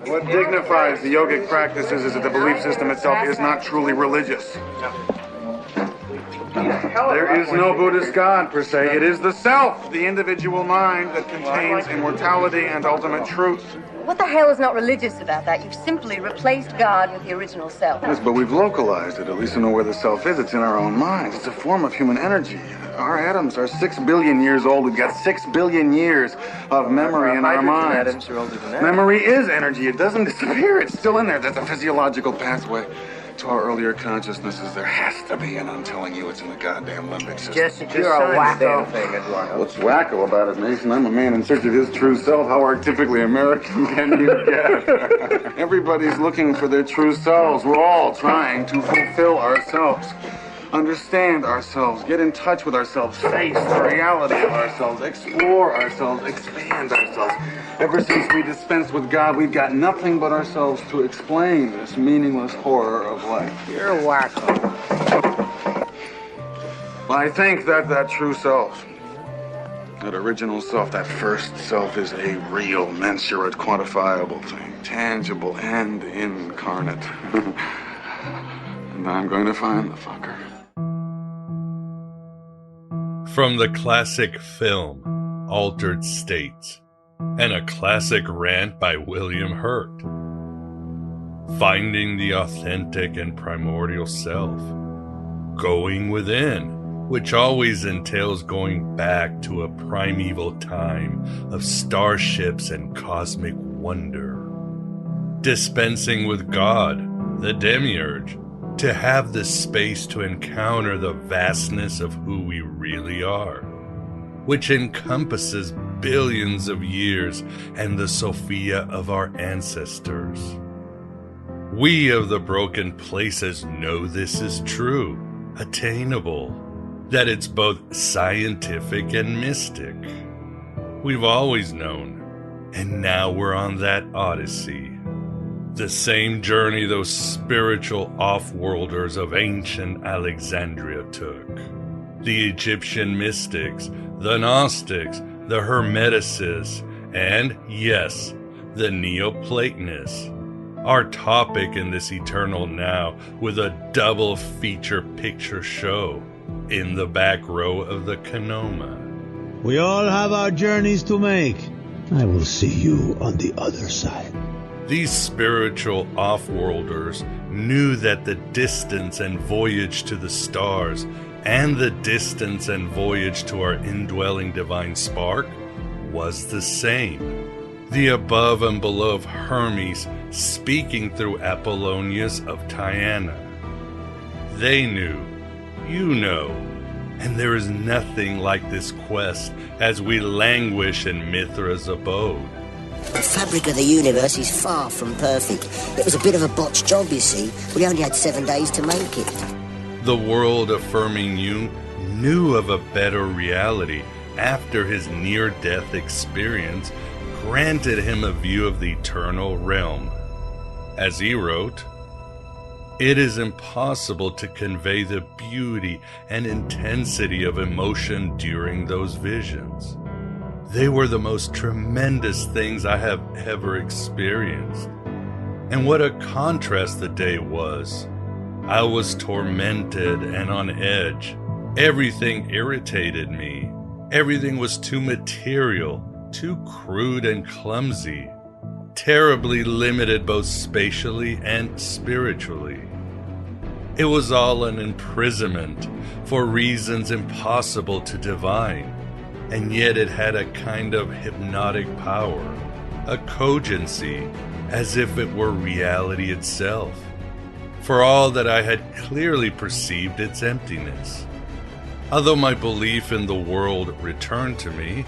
What dignifies the yogic practices is that the belief system itself is not truly religious. There is no Buddhist God, per se. It is the self, the individual mind that contains immortality and ultimate truth. What the hell is not religious about that? You've simply replaced God with the original self. Yes, but we've localized it, at least to know where the self is. It's in our own minds. It's a form of human energy. Our atoms are 6 billion years old. We've got 6 billion years of memory in our minds. Atoms are older than that. Memory is energy. It doesn't disappear. It's still in there. That's a physiological pathway to our earlier consciousnesses. There has to be, and I'm telling you, it's in the goddamn limbic system. Jesse, you're a wacko. What's wacko about it, Mason? I'm a man in search of his true self. How archetypically American can you get? Everybody's looking for their true selves. We're all trying to fulfill ourselves. Understand ourselves, get in touch with ourselves, face the reality of ourselves, explore ourselves, expand ourselves. Ever since we dispensed with God, we've got nothing but ourselves to explain this meaningless horror of life. You're a wacko. I think that true self, that original self, that first self is a real, mensurate, quantifiable thing, tangible and incarnate. And I'm going to find the fucker. From the classic film, Altered States, and a classic rant by William Hurt. Finding the authentic and primordial self. Going within, which always entails going back to a primeval time of starships and cosmic wonder. Dispensing with God, the demiurge, to have the space to encounter the vastness of who we really are, which encompasses billions of years and the Sophia of our ancestors. We of the broken places know this is true, attainable, that it's both scientific and mystic. We've always known, and now we're on that odyssey. The same journey those spiritual off-worlders of ancient Alexandria took. The Egyptian mystics, the Gnostics, the Hermeticists, and, yes, the Neoplatonists. Our topic in this eternal now with a double feature picture show in the back row of the Canoma. We all have our journeys to make. I will see you on the other side. These spiritual off-worlders knew that the distance and voyage to the stars and the distance and voyage to our indwelling divine spark was the same. The above and below of Hermes speaking through Apollonius of Tyana. They knew, you know, and there is nothing like this quest as we languish in Mithra's abode. The fabric of the universe is far from perfect. It was a bit of a botched job, you see. We only had 7 days to make it. The world-affirming Jung knew of a better reality after his near-death experience granted him a view of the eternal realm. As he wrote, "It is impossible to convey the beauty and intensity of emotion during those visions. They were the most tremendous things I have ever experienced. And what a contrast the day was. I was tormented and on edge. Everything irritated me. Everything was too material, too crude and clumsy, terribly limited both spatially and spiritually. It was all an imprisonment for reasons impossible to divine. And yet it had a kind of hypnotic power, a cogency, as if it were reality itself. For all that I had clearly perceived its emptiness. Although my belief in the world returned to me,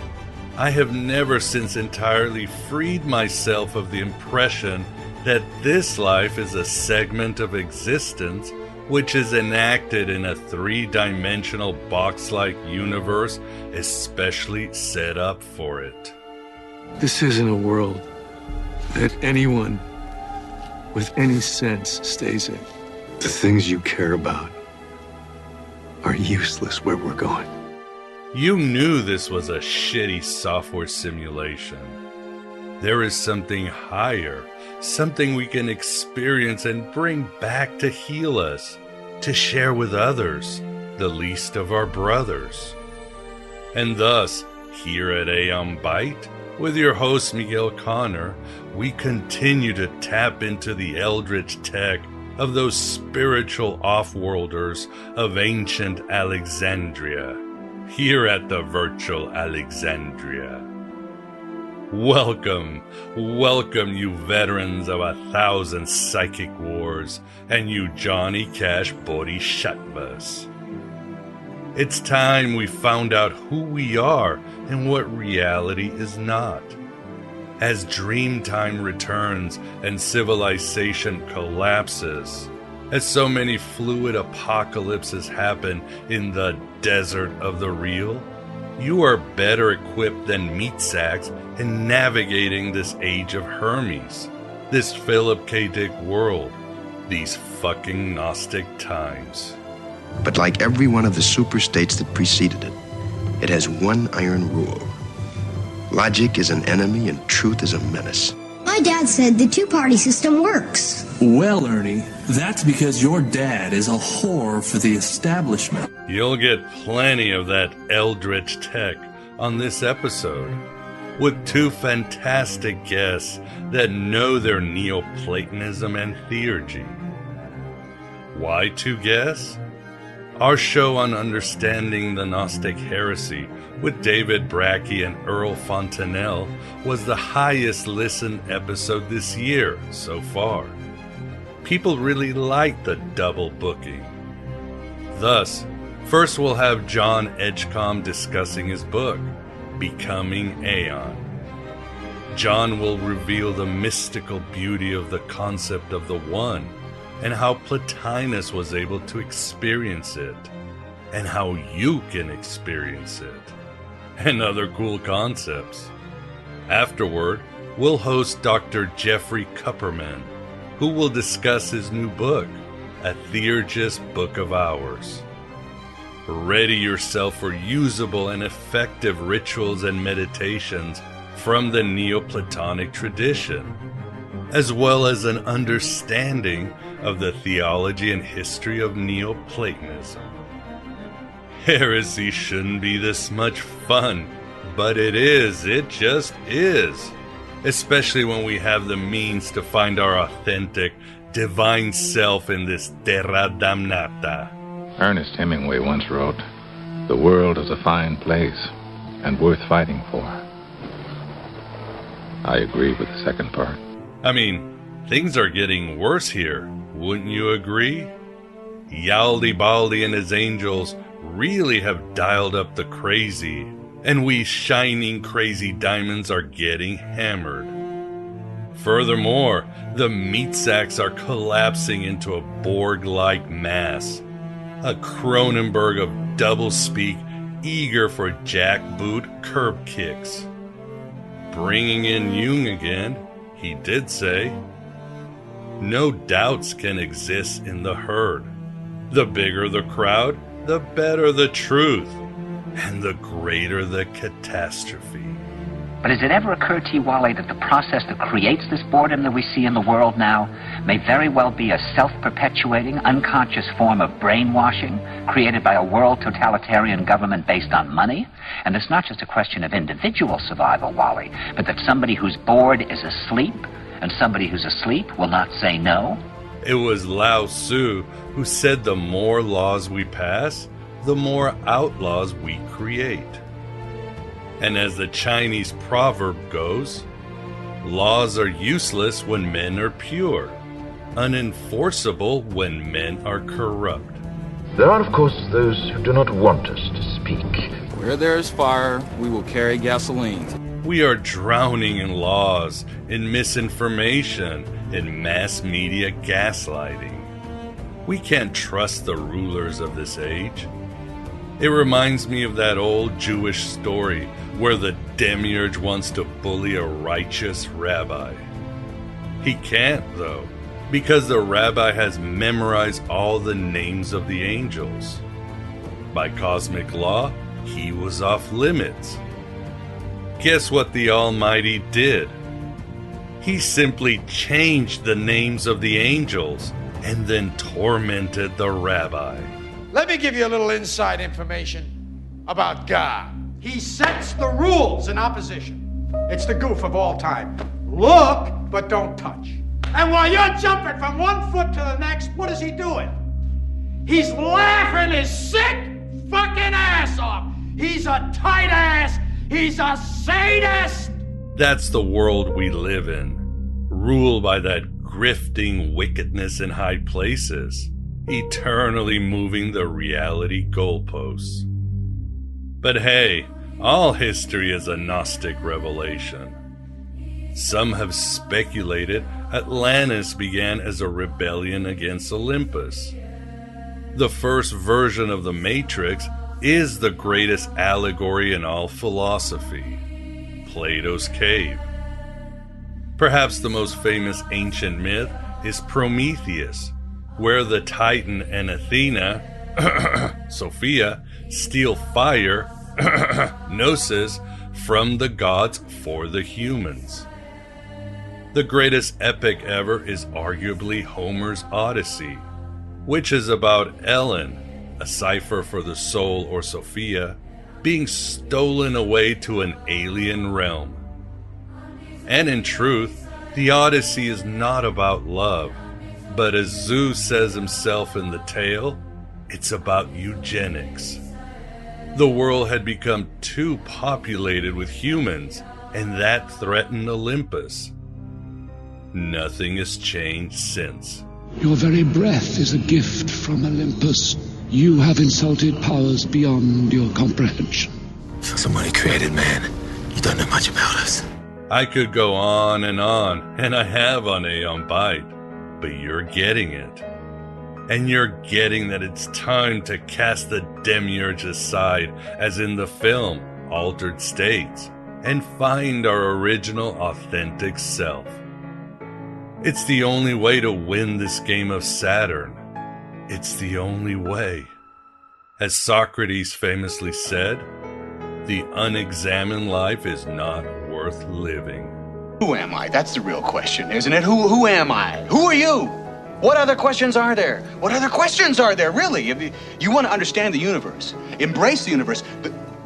I have never since entirely freed myself of the impression that this life is a segment of existence which is enacted in a three-dimensional box-like universe especially set up for it. This isn't a world that anyone with any sense stays in. The things you care about are useless where we're going. You knew this was a shitty software simulation. there is something higher, something we can experience and bring back to heal us, to share with others, the least of our brothers. And thus, here at Aeon Byte, with your host Miguel Connor, we continue to tap into the eldritch tech of those spiritual off-worlders of ancient Alexandria, here at the virtual Alexandria. Welcome, welcome you veterans of 1,000 psychic wars and you Johnny Cash bodhisattvas. It's time we found out who we are and what reality is not. As Dreamtime returns and civilization collapses, as so many fluid apocalypses happen in the desert of the real, you are better equipped than meat sacks in navigating this age of Hermes, this Philip K. Dick world, these fucking Gnostic times. But like every one of the superstates that preceded it, it has one iron rule. Logic is an enemy and truth is a menace. My dad said the two-party system works. Well, Ernie, that's because your dad is a whore for the establishment. You'll get plenty of that eldritch tech on this episode, with two fantastic guests that know their Neoplatonism and theurgy. Why two guests? Our show on understanding the Gnostic heresy with David Brackey and Earl Fontanelle was the highest listened episode this year so far. People really liked the double booking. Thus, first we'll have John Edgecombe discussing his book, Becoming Aeon. John will reveal the mystical beauty of the concept of the One, and how Plotinus was able to experience it, and how you can experience it, and other cool concepts. Afterward, we'll host Dr. Jeffrey Kupperman, who will discuss his new book, A Theurgist Book of Hours. Ready yourself for usable and effective rituals and meditations from the Neoplatonic tradition, as well as an understanding of the theology and history of Neoplatonism. Heresy shouldn't be this much fun, but it just is. Especially when we have the means to find our authentic, divine self in this terra damnata. Ernest Hemingway once wrote, "The world is a fine place and worth fighting for." I agree with the second part. I mean, things are getting worse here, wouldn't you agree? Yaldi Baldi and his angels really have dialed up the crazy, and we shining crazy diamonds are getting hammered. Furthermore, the meat sacks are collapsing into a Borg-like mass, a Cronenberg of doublespeak eager for jackboot curb kicks. Bringing in Jung again, he did say, "No doubts can exist in the herd. The bigger the crowd, the better the truth, and the greater the catastrophe." But has it ever occurred to you, Wally, that the process that creates this boredom that we see in the world now may very well be a self-perpetuating, unconscious form of brainwashing created by a world totalitarian government based on money? And it's not just a question of individual survival, Wally, but that somebody who's bored is asleep, and somebody who's asleep will not say no? It was Lao Tzu who said the more laws we pass, the more outlaws we create. And as the Chinese proverb goes, laws are useless when men are pure, unenforceable when men are corrupt. There are, of course, those who do not want us to speak. Where there is fire, we will carry gasoline. We are drowning in laws, in misinformation, in mass media gaslighting. We can't trust the rulers of this age. It reminds me of that old Jewish story where the demiurge wants to bully a righteous rabbi. He can't, though, because the rabbi has memorized all the names of the angels. By cosmic law, he was off limits. Guess what the Almighty did? He simply changed the names of the angels and then tormented the rabbi. Let me give you a little inside information about God. He sets the rules in opposition. It's the goof of all time. Look, but don't touch. And while you're jumping from one foot to the next, what is he doing? He's laughing his sick fucking ass off. He's a tight ass. He's a sadist. That's the world we live in, ruled by that grifting wickedness in high places, eternally moving the reality goalposts. But hey, all history is a Gnostic revelation. Some have speculated Atlantis began as a rebellion against Olympus. The first version of the Matrix is the greatest allegory in all philosophy, Plato's cave. Perhaps the most famous ancient myth is Prometheus, where the Titan and Athena, Sophia, steal fire, Gnosis, from the gods for the humans. The greatest epic ever is arguably Homer's Odyssey, which is about Ellen, a cipher for the soul or Sophia, being stolen away to an alien realm. And in truth, the Odyssey is not about love, but as Zeus says himself in the tale, it's about eugenics. The world had become too populated with humans, and that threatened Olympus. Nothing has changed since. Your very breath is a gift from Olympus. You have insulted powers beyond your comprehension. For somebody created man, you don't know much about us. I could go on, and I have on Aeon Byte, but you're getting it. And you're getting that it's time to cast the demiurge aside, as in the film Altered States, and find our original, authentic self. It's the only way to win this game of Saturn. It's the only way. As Socrates famously said, the unexamined life is not worth living. Who am I? That's the real question, isn't it? Who am I? Who are you? What other questions are there? What other questions are there, really? If you want to understand the universe, embrace the universe,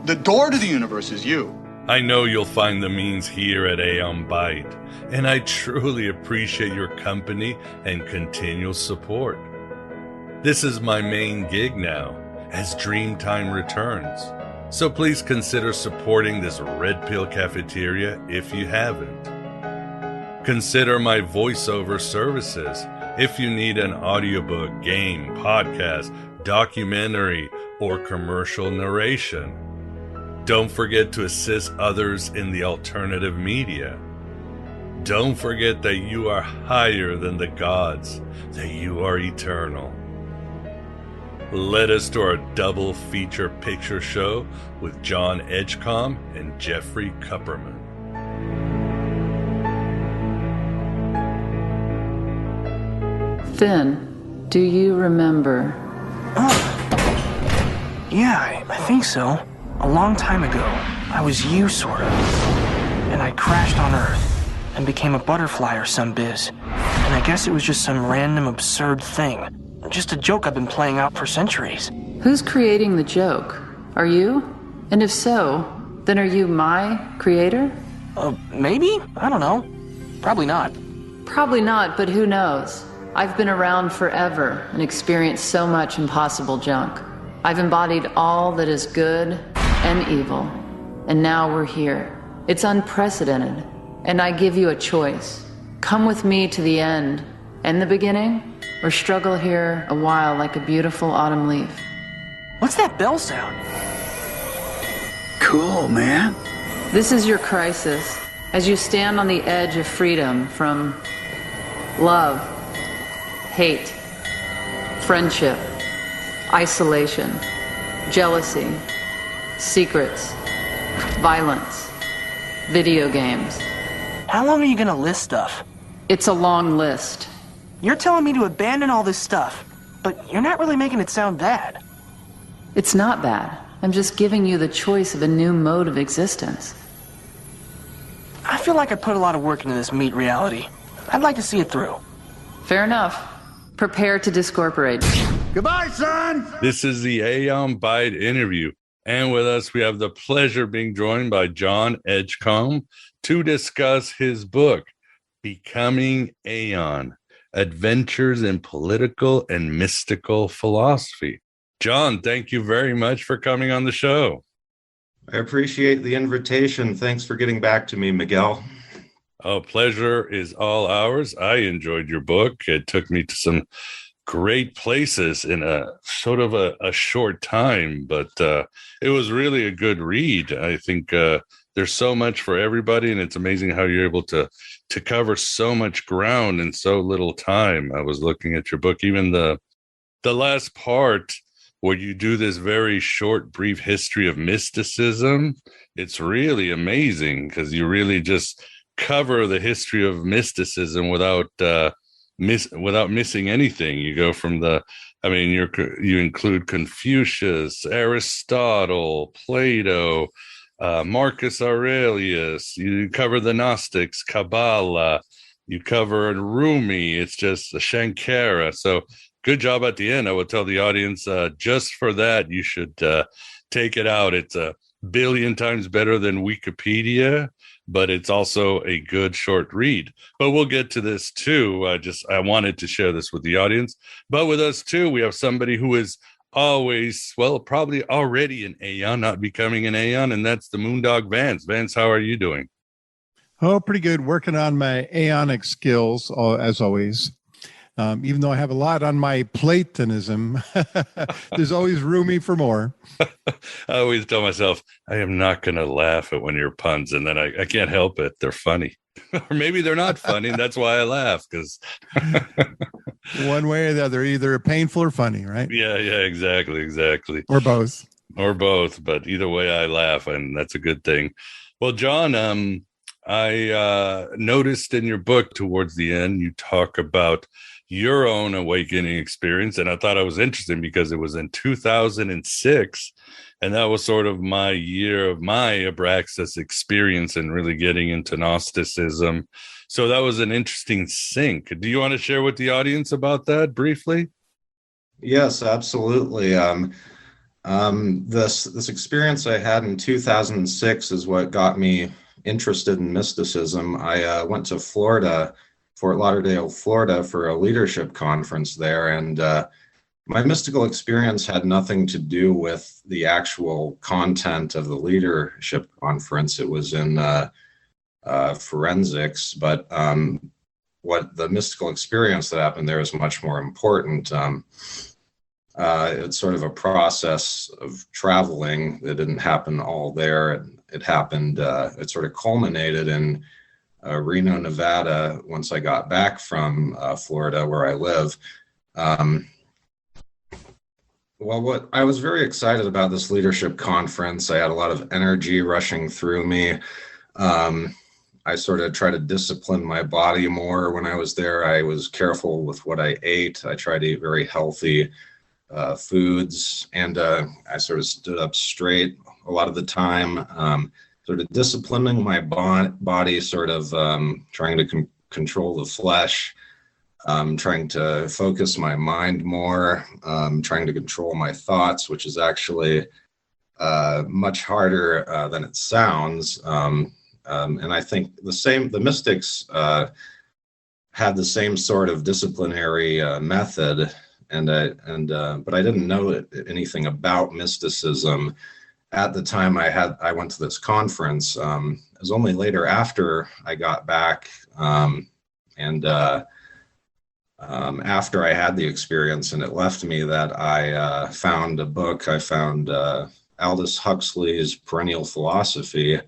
the door to the universe is you. I know you'll find the means here at Aeon Byte, and I truly appreciate your company and continual support. This is my main gig now, as Dreamtime returns. So please consider supporting this Red Pill Cafeteria if you haven't. Consider my voiceover services if you need an audiobook, game, podcast, documentary, or commercial narration. Don't forget to assist others in the alternative media. Don't forget that you are higher than the gods, that you are eternal. Led us to our double feature picture show with John Edgecombe and Jeffrey Kupperman. Finn, do you remember? Yeah, I think so. A long time ago, I was you, sort of. And I crashed on Earth and became a butterfly or some biz. And I guess it was just some random absurd thing. Just a joke I've been playing out for centuries. Who's creating the joke? Are you? And if so, then are you my creator? Maybe? I don't know. Probably not. Probably not, but who knows? I've been around forever and experienced so much impossible junk. I've embodied all that is good and evil. And now we're here. It's unprecedented. And I give you a choice. Come with me to the end and the beginning, or struggle here a while like a beautiful autumn leaf. What's that bell sound? Cool, man. This is your crisis, as you stand on the edge of freedom from love, hate, friendship, isolation, jealousy, secrets, violence, video games. How long are you gonna list stuff? It's a long list. You're telling me to abandon all this stuff, but you're not really making it sound bad. It's not bad. I'm just giving you the choice of a new mode of existence. I feel like I put a lot of work into this meat reality. I'd like to see it through. Fair enough. Prepare to discorporate. Goodbye, son! This is the Aeon Byte interview. And with us, we have the pleasure of being joined by John Edgecombe to discuss his book, Becoming Aeon, Adventures in Political and Mystical Philosophy. John, thank you very much for coming on the show. I appreciate the invitation. Thanks for getting back to me, Miguel. Oh, pleasure is all ours. I enjoyed your book. It took me to some great places in a sort of a short time, but it was really a good read. I think there's so much for everybody, and it's amazing how you're able to cover so much ground in so little time. I was looking at your book, even the last part where you do this very short, brief history of mysticism. It's really amazing because you really just cover the history of mysticism without missing anything. You go from you include Confucius, Aristotle, Plato, Marcus Aurelius. You cover the Gnostics, Kabbalah. You cover Rumi. It's just Shankara. So good job at the end. I would tell the audience, just for that, you should take it out. It's a billion times better than Wikipedia, but it's also a good short read. But we'll get to this too. I wanted to share this with the audience. But with us too, we have somebody who is always, probably already an Aeon, not becoming an Aeon, and that's the Moondog Vance. Vance, how are you doing? Oh, pretty good. Working on my Aeonic skills, as always. Even though I have a lot on my Platonism, there's always room for more. I always tell myself, I am not going to laugh at one of your puns, and then I can't help it. They're funny. Or maybe they're not funny, and that's why I laugh, because one way or the other, either painful or funny, right? Yeah, exactly. Or both. But either way, I laugh, and that's a good thing. Well, John, I noticed in your book towards the end, you talk about your own awakening experience, and I thought it was interesting because it was in 2006, and that was sort of my year of my Abraxas experience and really getting into Gnosticism. So that was an interesting sync. Do you want to share with the audience about that briefly? Yes, absolutely. This experience I had in 2006 is what got me interested in mysticism. I went to Florida, Fort Lauderdale, Florida, for a leadership conference there, and my mystical experience had nothing to do with the actual content of the leadership conference. It was in forensics, but what the mystical experience that happened there is much more important. It's sort of a process of traveling that didn't happen all there. It happened, it sort of culminated in Reno, Nevada, once I got back from Florida, where I live. What I was very excited about this leadership conference. I had a lot of energy rushing through me. I sort of tried to discipline my body more when I was there. I was careful with what I ate. I tried to eat very healthy foods, and I sort of stood up straight a lot of the time, sort of disciplining my body, sort of trying to control the flesh, trying to focus my mind more, trying to control my thoughts, which is actually much harder than it sounds. And I think the mystics had the same sort of disciplinary method, but I didn't know anything about mysticism at the time I went to this conference. It was only later, after I got back, and after I had the experience and it left me, that I found a book. I found Aldous Huxley's Perennial Philosophy,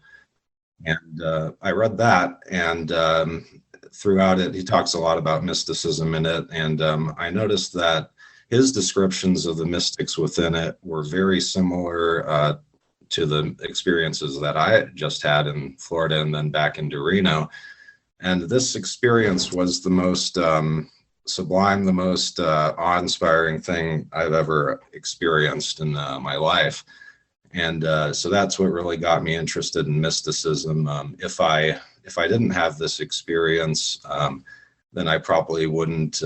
and I read that, and throughout it, he talks a lot about mysticism in it, and I noticed that his descriptions of the mystics within it were very similar to the experiences that I just had in Florida and then back into Reno. And this experience was the most sublime, the most awe-inspiring thing I've ever experienced in my life. And so that's what really got me interested in mysticism. If I if I didn't have this experience, then I probably wouldn't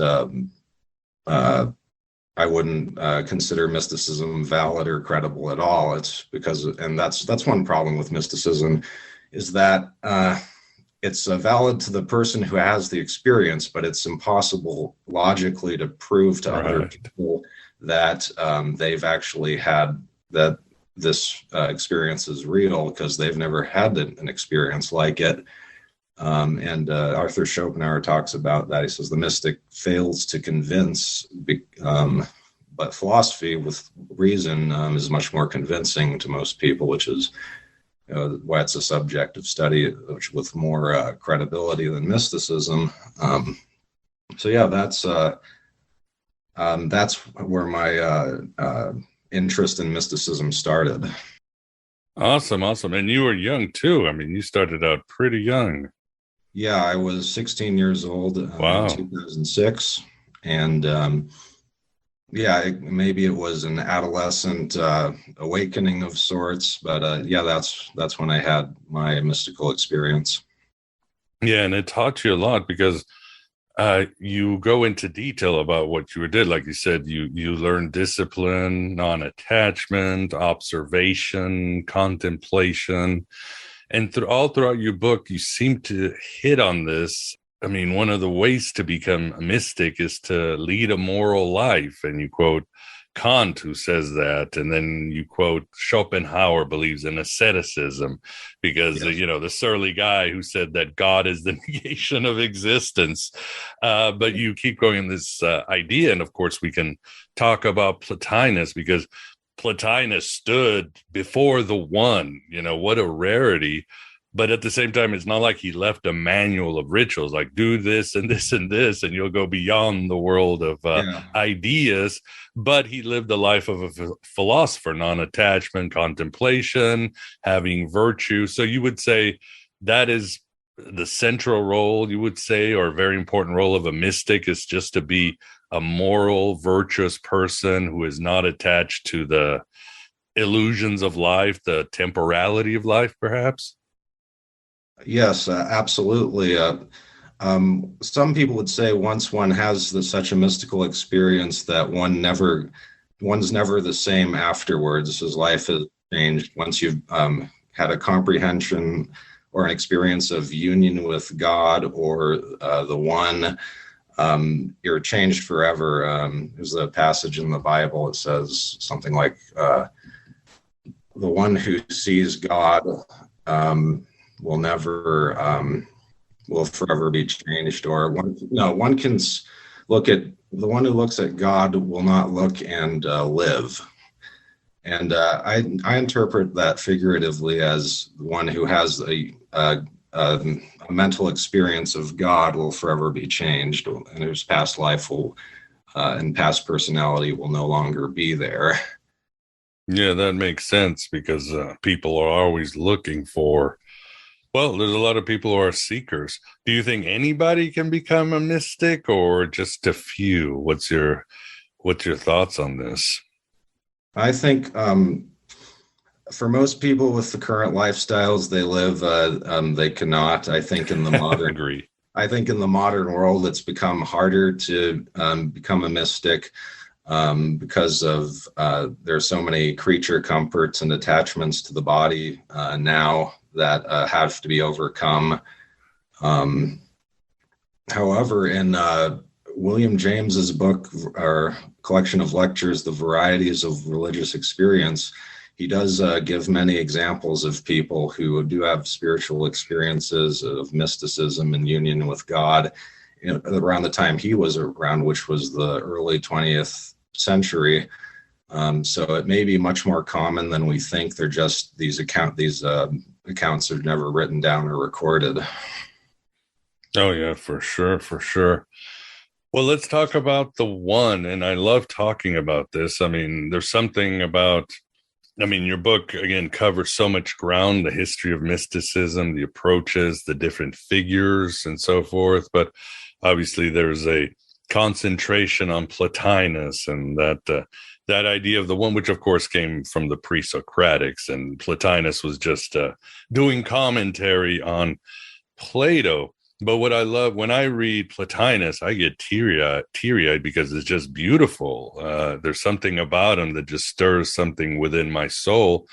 consider mysticism valid or credible at all. It's because, and that's one problem with mysticism, is that it's valid to the person who has the experience, but it's impossible logically to prove to other people that they've actually had that this experience is real, because they've never had an experience like it. And Arthur Schopenhauer talks about that. He says the mystic fails to convince, but philosophy with reason is much more convincing to most people, which is why it's a subject of study with more credibility than mysticism. So yeah, that's where my interest in mysticism started. Awesome. And you were young too. I mean, you started out pretty young. Yeah, I was 16 years old in 2006. And maybe it was an adolescent awakening of sorts. But that's when I had my mystical experience. Yeah, and it taught you a lot, because you go into detail about what you did. Like you said, you learned discipline, non-attachment, observation, contemplation. And throughout your book, you seem to hit on this. I mean, one of the ways to become a mystic is to lead a moral life. And you quote Kant, who says that. And then you quote Schopenhauer believes in asceticism, because, the surly guy who said that God is the negation of existence. But you keep going in this idea. And of course, we can talk about Plotinus, because Plotinus stood before the one. What a rarity. But at the same time, it's not like he left a manual of rituals, like do this and this and this, and you'll go beyond the world of ideas. But he lived the life of a philosopher, non-attachment, contemplation, having virtue. So you would say that is the central role, you would say, or a very important role of a mystic, is just to be a moral, virtuous person who is not attached to the illusions of life, the temporality of life, perhaps? Yes, absolutely. Some people would say once one has such a mystical experience that one's never the same afterwards, as life has changed. Once you've had a comprehension or an experience of union with God or the one, you're changed forever. There's a passage in the Bible that says something like, the one who sees God will forever be changed. Or one can look at the one who looks at God will not look and live. And I interpret that figuratively as one who has a mental experience of God will forever be changed, and whose past life and past personality will no longer be there. Yeah, that makes sense, because people are always looking for. Well, there's a lot of people who are seekers. Do you think anybody can become a mystic, or just a few? What's your thoughts on this? I think for most people with the current lifestyles they live, they cannot. I think in the modern agree. I think in the modern world, it's become harder to become a mystic because of there are so many creature comforts and attachments to the body now that have to be overcome. However, in William James's book or collection of lectures, The Varieties of Religious Experience, he does give many examples of people who do have spiritual experiences of mysticism and union with God around the time he was around, which was the early 20th century. So it may be much more common than we think. They're just these accounts are never written down or recorded. Oh yeah, for sure. Well, let's talk about the one, and I love talking about this. I mean, there's something about, your book, again, covers so much ground, the history of mysticism, the approaches, the different figures, and so forth. But obviously, there's a concentration on Plotinus and that idea of the one, which, of course, came from the pre-Socratics. And Plotinus was just doing commentary on Plato. But what I love when I read Plotinus, I get teary-eyed because it's just beautiful. There's something about him that just stirs something within my soul.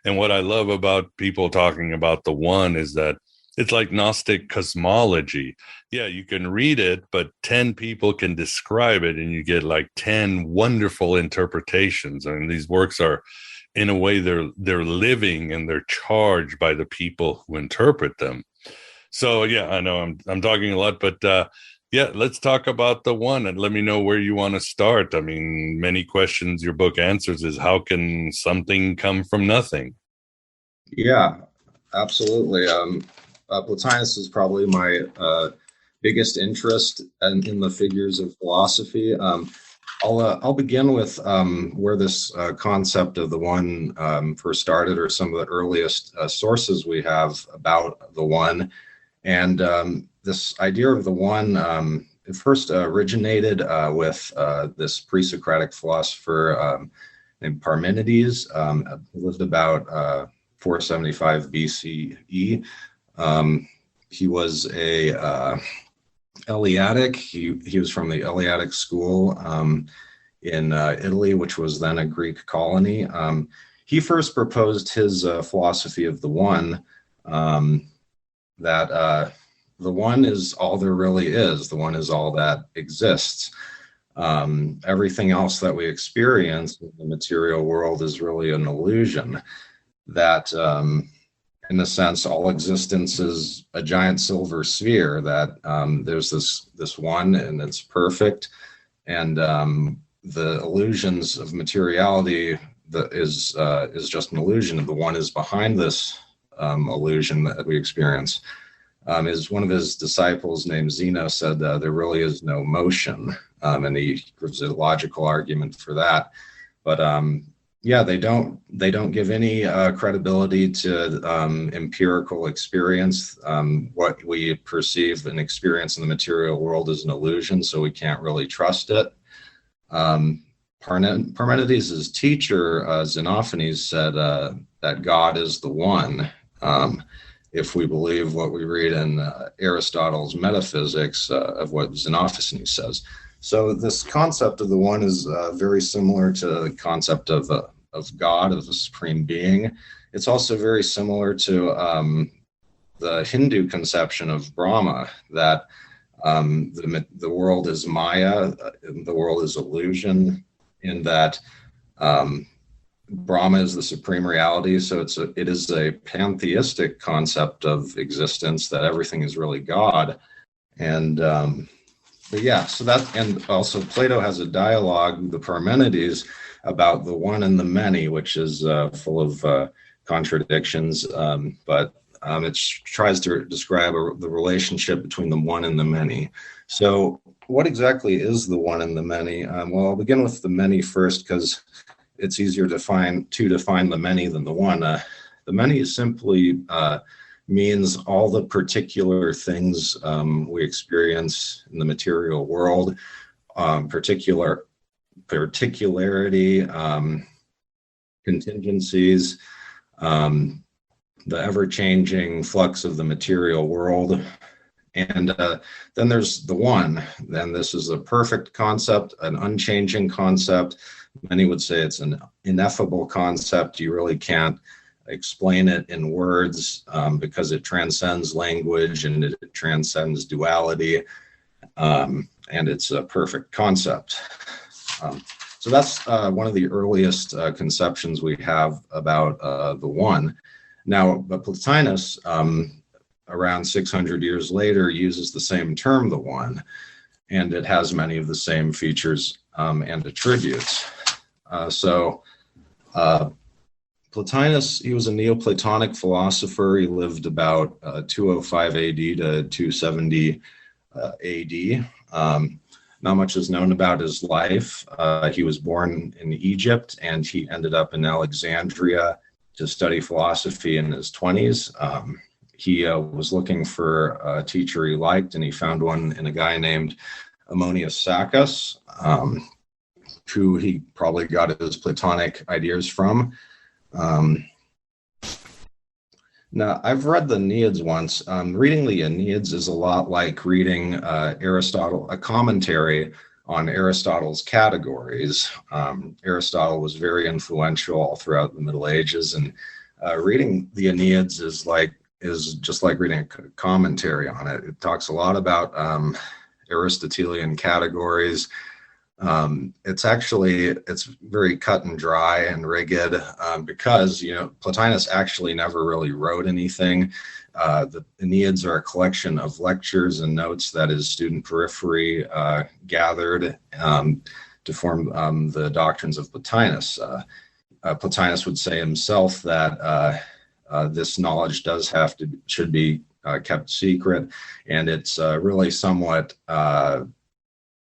And what I love about people talking about the one is that it's like Gnostic cosmology. Yeah, you can read it, but 10 people can describe it, and you get like 10 wonderful interpretations. I mean, these works are, in a way, they're living and they're charged by the people who interpret them. So yeah, I know I'm talking a lot, but yeah, let's talk about the one and let me know where you want to start. I mean, many questions your book answers is how can something come from nothing? Yeah, absolutely. Plotinus is probably my biggest interest in the figures of philosophy. I'll begin with where this concept of the one first started, or some of the earliest sources we have about the one. And this idea of the one, it first originated with this pre-Socratic philosopher named Parmenides, who lived about 475 BCE. He was a Eleatic. He was from the Eleatic school in Italy, which was then a Greek colony. He first proposed his philosophy of the one, that the one is all there really is. The one is all that exists. Everything else that we experience in the material world is really an illusion. That, in a sense, all existence is a giant silver sphere. That there's this one, and it's perfect, and the illusions of materiality is just an illusion. The one is behind this illusion that we experience. Is one of his disciples named Zeno said there really is no motion, and he gives a logical argument for that. But yeah, they don't give any credibility to empirical experience. What we perceive and experience in the material world is an illusion, so we can't really trust it. Parmenides' teacher, Xenophanes, said that God is the one. If we believe what we read in Aristotle's Metaphysics of what Xenophanes says. So this concept of the one is very similar to the concept of God, of the supreme being. It's also very similar to the Hindu conception of Brahma, that the world is Maya, the world is illusion, in that Brahma is the supreme reality. So it is a pantheistic concept of existence, that everything is really God. And but yeah, so that, and also Plato has a dialogue, the Parmenides, about the one and the many, which is full of contradictions, but it tries to describe the relationship between the one and the many. So what exactly is the one and the many? Well, I'll begin with the many first, because it's easier to define the many than the one. The many is simply means all the particular things we experience in the material world, particularity, contingencies, the ever-changing flux of the material world. And then there's the one. Then this is a perfect concept, an unchanging concept. Many would say it's an ineffable concept. You really can't explain it in words because it transcends language and it transcends duality. And it's a perfect concept. So that's one of the earliest conceptions we have about the one. Now, but Plotinus, around 600 years later, uses the same term, the one, and it has many of the same features and attributes. Plotinus, he was a Neoplatonic philosopher. He lived about 205 AD to 270 AD. Not much is known about his life. He was born in Egypt, and he ended up in Alexandria to study philosophy in his 20s. He was looking for a teacher he liked, and he found one in a guy named Ammonius Saccas, who he probably got his Platonic ideas from. Now, I've read the Aeneid once. Reading the Aeneid is a lot like reading Aristotle, a commentary on Aristotle's categories. Aristotle was very influential all throughout the Middle Ages, and reading the Aeneid is just like reading a commentary on it. It talks a lot about Aristotelian categories. It's very cut and dry and rigid because, Plotinus actually never really wrote anything. The Aeneids are a collection of lectures and notes that his student periphery gathered to form the doctrines of Plotinus. Plotinus would say himself that this knowledge should be kept secret, and it's really somewhat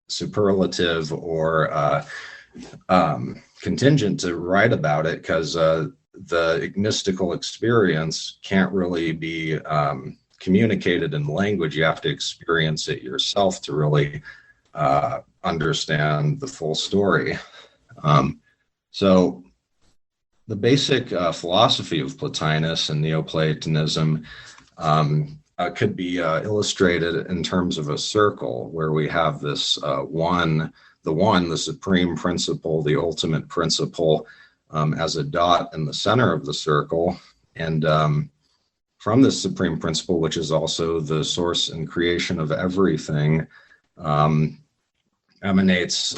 superlative or contingent to write about it, because the mystical experience can't really be communicated in language. You have to experience it yourself to really understand the full story. So the basic philosophy of Plotinus and Neoplatonism could be illustrated in terms of a circle, where we have this the supreme principle, the ultimate principle, as a dot in the center of the circle. And from this supreme principle, which is also the source and creation of everything, emanates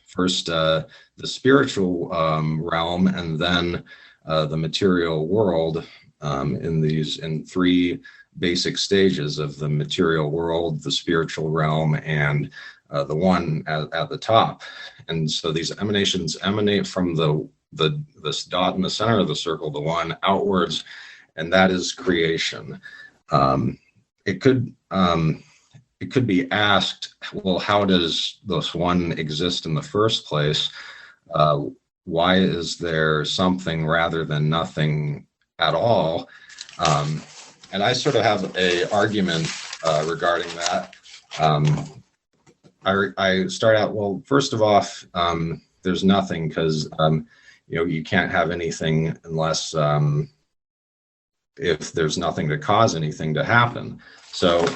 first the spiritual realm, and then the material world, in three basic stages of the material world, the spiritual realm, and the one at the top. And so these emanations emanate from this dot in the center of the circle, the one, outwards, and that is creation. It could be asked, well, how does this one exist in the first place? Why is there something rather than nothing at all? And I sort of have a argument regarding that. I start out, well, first of all, there's nothing, because you can't have anything unless if there's nothing to cause anything to happen. So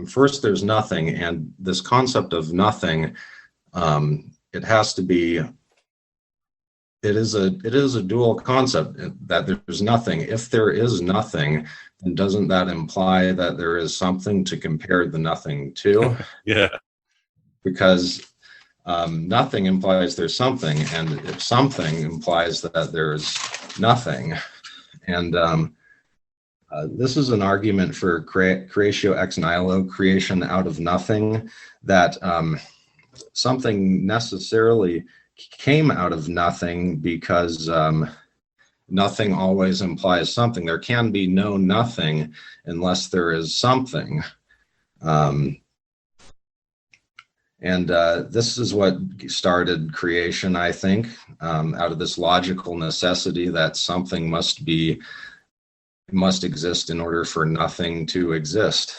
first, there's nothing, and this concept of nothing, it has to be. It is a dual concept, that there's nothing. If there is nothing, then doesn't that imply that there is something to compare the nothing to? Yeah. Because nothing implies there's something, and if something implies that there's nothing. And this is an argument for creatio ex nihilo, creation out of nothing, that something necessarily came out of nothing, because nothing always implies something. There can be no nothing unless there is something. And this is what started creation, I think, out of this logical necessity that something must exist in order for nothing to exist.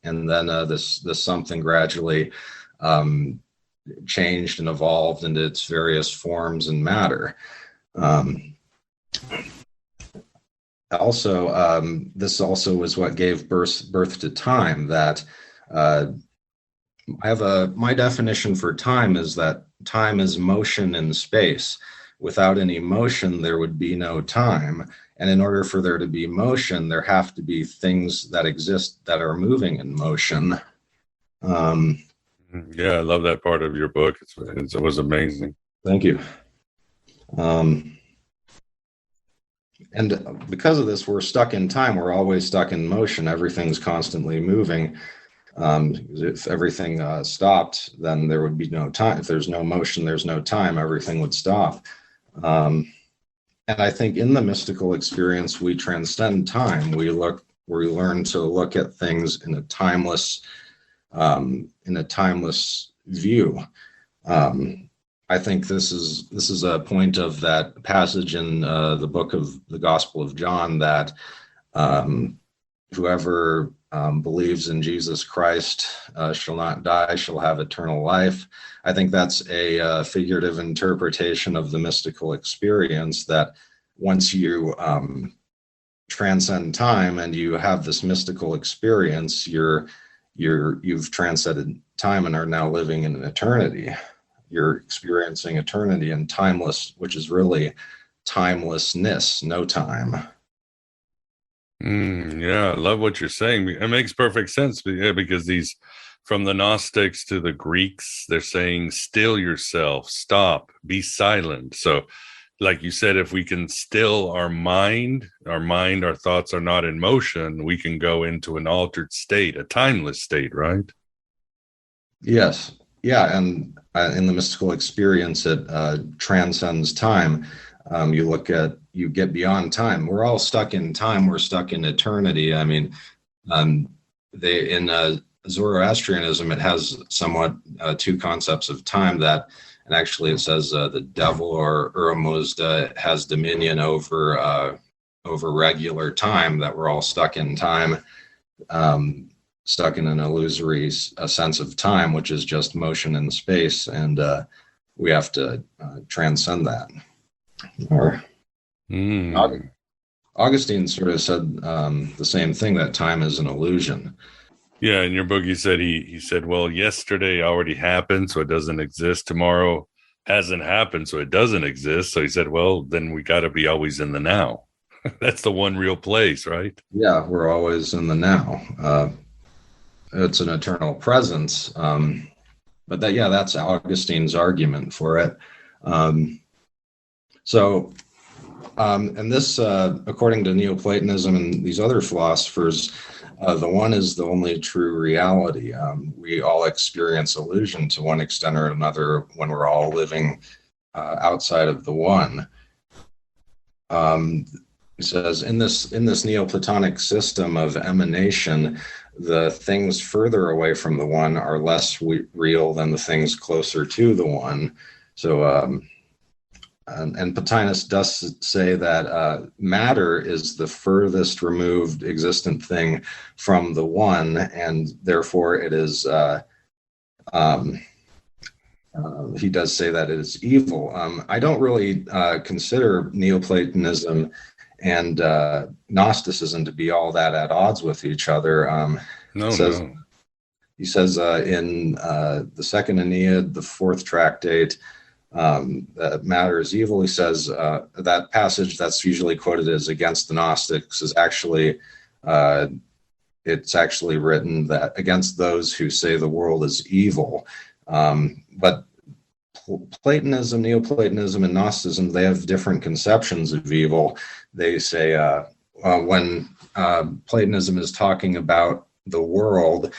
And then this something gradually changed and evolved into its various forms and matter. This also is what gave birth to time. That my definition for time is that time is motion in space. Without any motion, there would be no time. And in order for there to be motion, there have to be things that exist that are moving in motion. Yeah, I love that part of your book. It was amazing. Thank you. And because of this, we're stuck in time. We're always stuck in motion. Everything's constantly moving. If everything stopped, then there would be no time. If there's no motion, there's no time. Everything would stop. And I think in the mystical experience, we transcend time. We learn to look at things in a timeless view. I think this is a point of that passage in the book of the Gospel of John, that whoever believes in Jesus Christ shall not die, shall have eternal life. I think that's a figurative interpretation of the mystical experience, that once you transcend time and you have this mystical experience, you've transcended time and are now living in an eternity. You're experiencing eternity and timeless, which is really timelessness, no time. Yeah, I love what you're saying. It makes perfect sense, because these, from the Gnostics to the Greeks, they're saying, still yourself, stop, be silent. So, like you said, if we can still our thoughts are not in motion, we can go into an altered state, a timeless state, right? Yes. Yeah. And in the mystical experience, it transcends time. You get beyond time. We're all stuck in time. We're stuck in eternity. I mean, in Zoroastrianism, it has somewhat two concepts of time that, and actually it says the devil or Uramuzda has dominion over regular time, that we're all stuck in time, stuck in an illusory sense of time, which is just motion in space. And we have to transcend that. Or Augustine sort of said the same thing, that time is an illusion. Yeah, in your book, he said, well, yesterday already happened, so it doesn't exist. Tomorrow hasn't happened, so it doesn't exist. So he said, well, then we got to be always in the now. That's the one real place, right? Yeah, we're always in the now. It's an eternal presence. But that's Augustine's argument for it. And this, according to Neoplatonism and these other philosophers, the one is the only true reality. We all experience illusion to one extent or another when we're all living outside of the one. He says, in this Neoplatonic system of emanation, the things further away from the one are less real than the things closer to the one. So, and Plotinus does say that matter is the furthest removed existent thing from the one, and therefore it is, he does say that it is evil. I don't really consider Neoplatonism and Gnosticism to be all that at odds with each other. He says in the second Aeneid, the fourth tractate, that matter is evil. He says that passage that's usually quoted as against the Gnostics is actually, it's actually written that against those who say the world is evil. But Platonism, Neoplatonism, and Gnosticism, they have different conceptions of evil. They say when Platonism is talking about the world,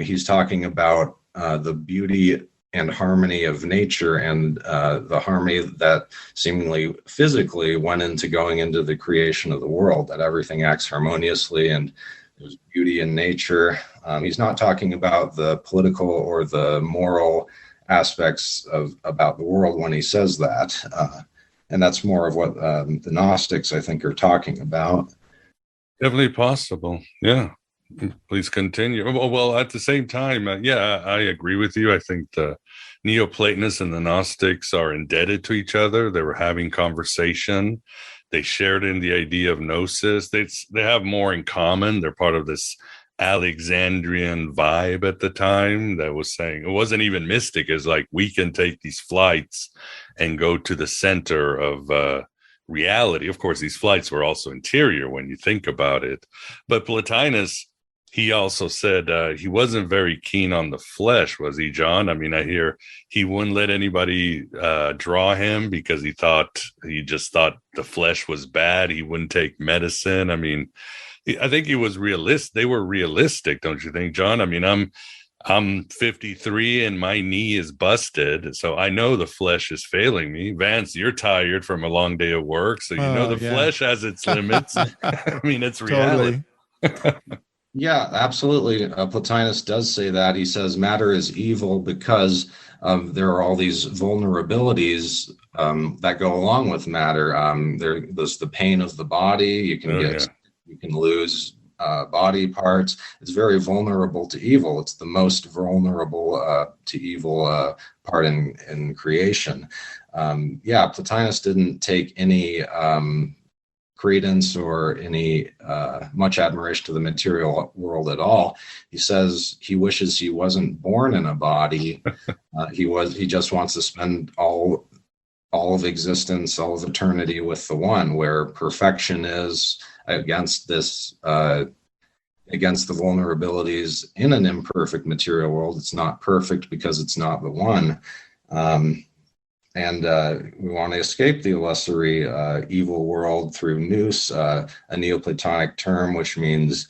he's talking about the beauty and harmony of nature, and the harmony that seemingly physically went into going into the creation of the world, that everything acts harmoniously and there's beauty in nature. He's not talking about the political or the moral aspects about the world when he says that. And that's more of what the Gnostics, I think, are talking about. Definitely possible. Yeah. Please continue. Well, at the same time, I agree with you. I think the Neoplatonists and the Gnostics are indebted to each other. They were having conversation. They shared in the idea of gnosis. They have more in common. They're part of this Alexandrian vibe at the time that was saying, it wasn't even mystic. It's like, we can take these flights and go to the center of reality. Of course, these flights were also interior when you think about it. But Plotinus, he also said he wasn't very keen on the flesh, was he, John? I mean, I hear he wouldn't let anybody draw him because he just thought the flesh was bad. He wouldn't take medicine. I mean, I think he was realistic. They were realistic, don't you think, John? I mean, I'm 53 and my knee is busted, so I know the flesh is failing me. Vance, you're tired from a long day of work, so you know the flesh has its limits. I mean, it's reality. Yeah, absolutely. Plotinus does say that. He says matter is evil because there are all these vulnerabilities that go along with matter. There's the pain of the body. You can lose body parts. It's very vulnerable to evil. It's the most vulnerable to evil part in creation. Plotinus didn't take any credence or any much admiration to the material world at all. He says he wishes he wasn't born in a body. He just wants to spend all of existence, all of eternity with the one, where perfection is against this, against the vulnerabilities in an imperfect material world. It's not perfect because it's not the one. And we want to escape the illusory evil world through nous, a Neoplatonic term, which means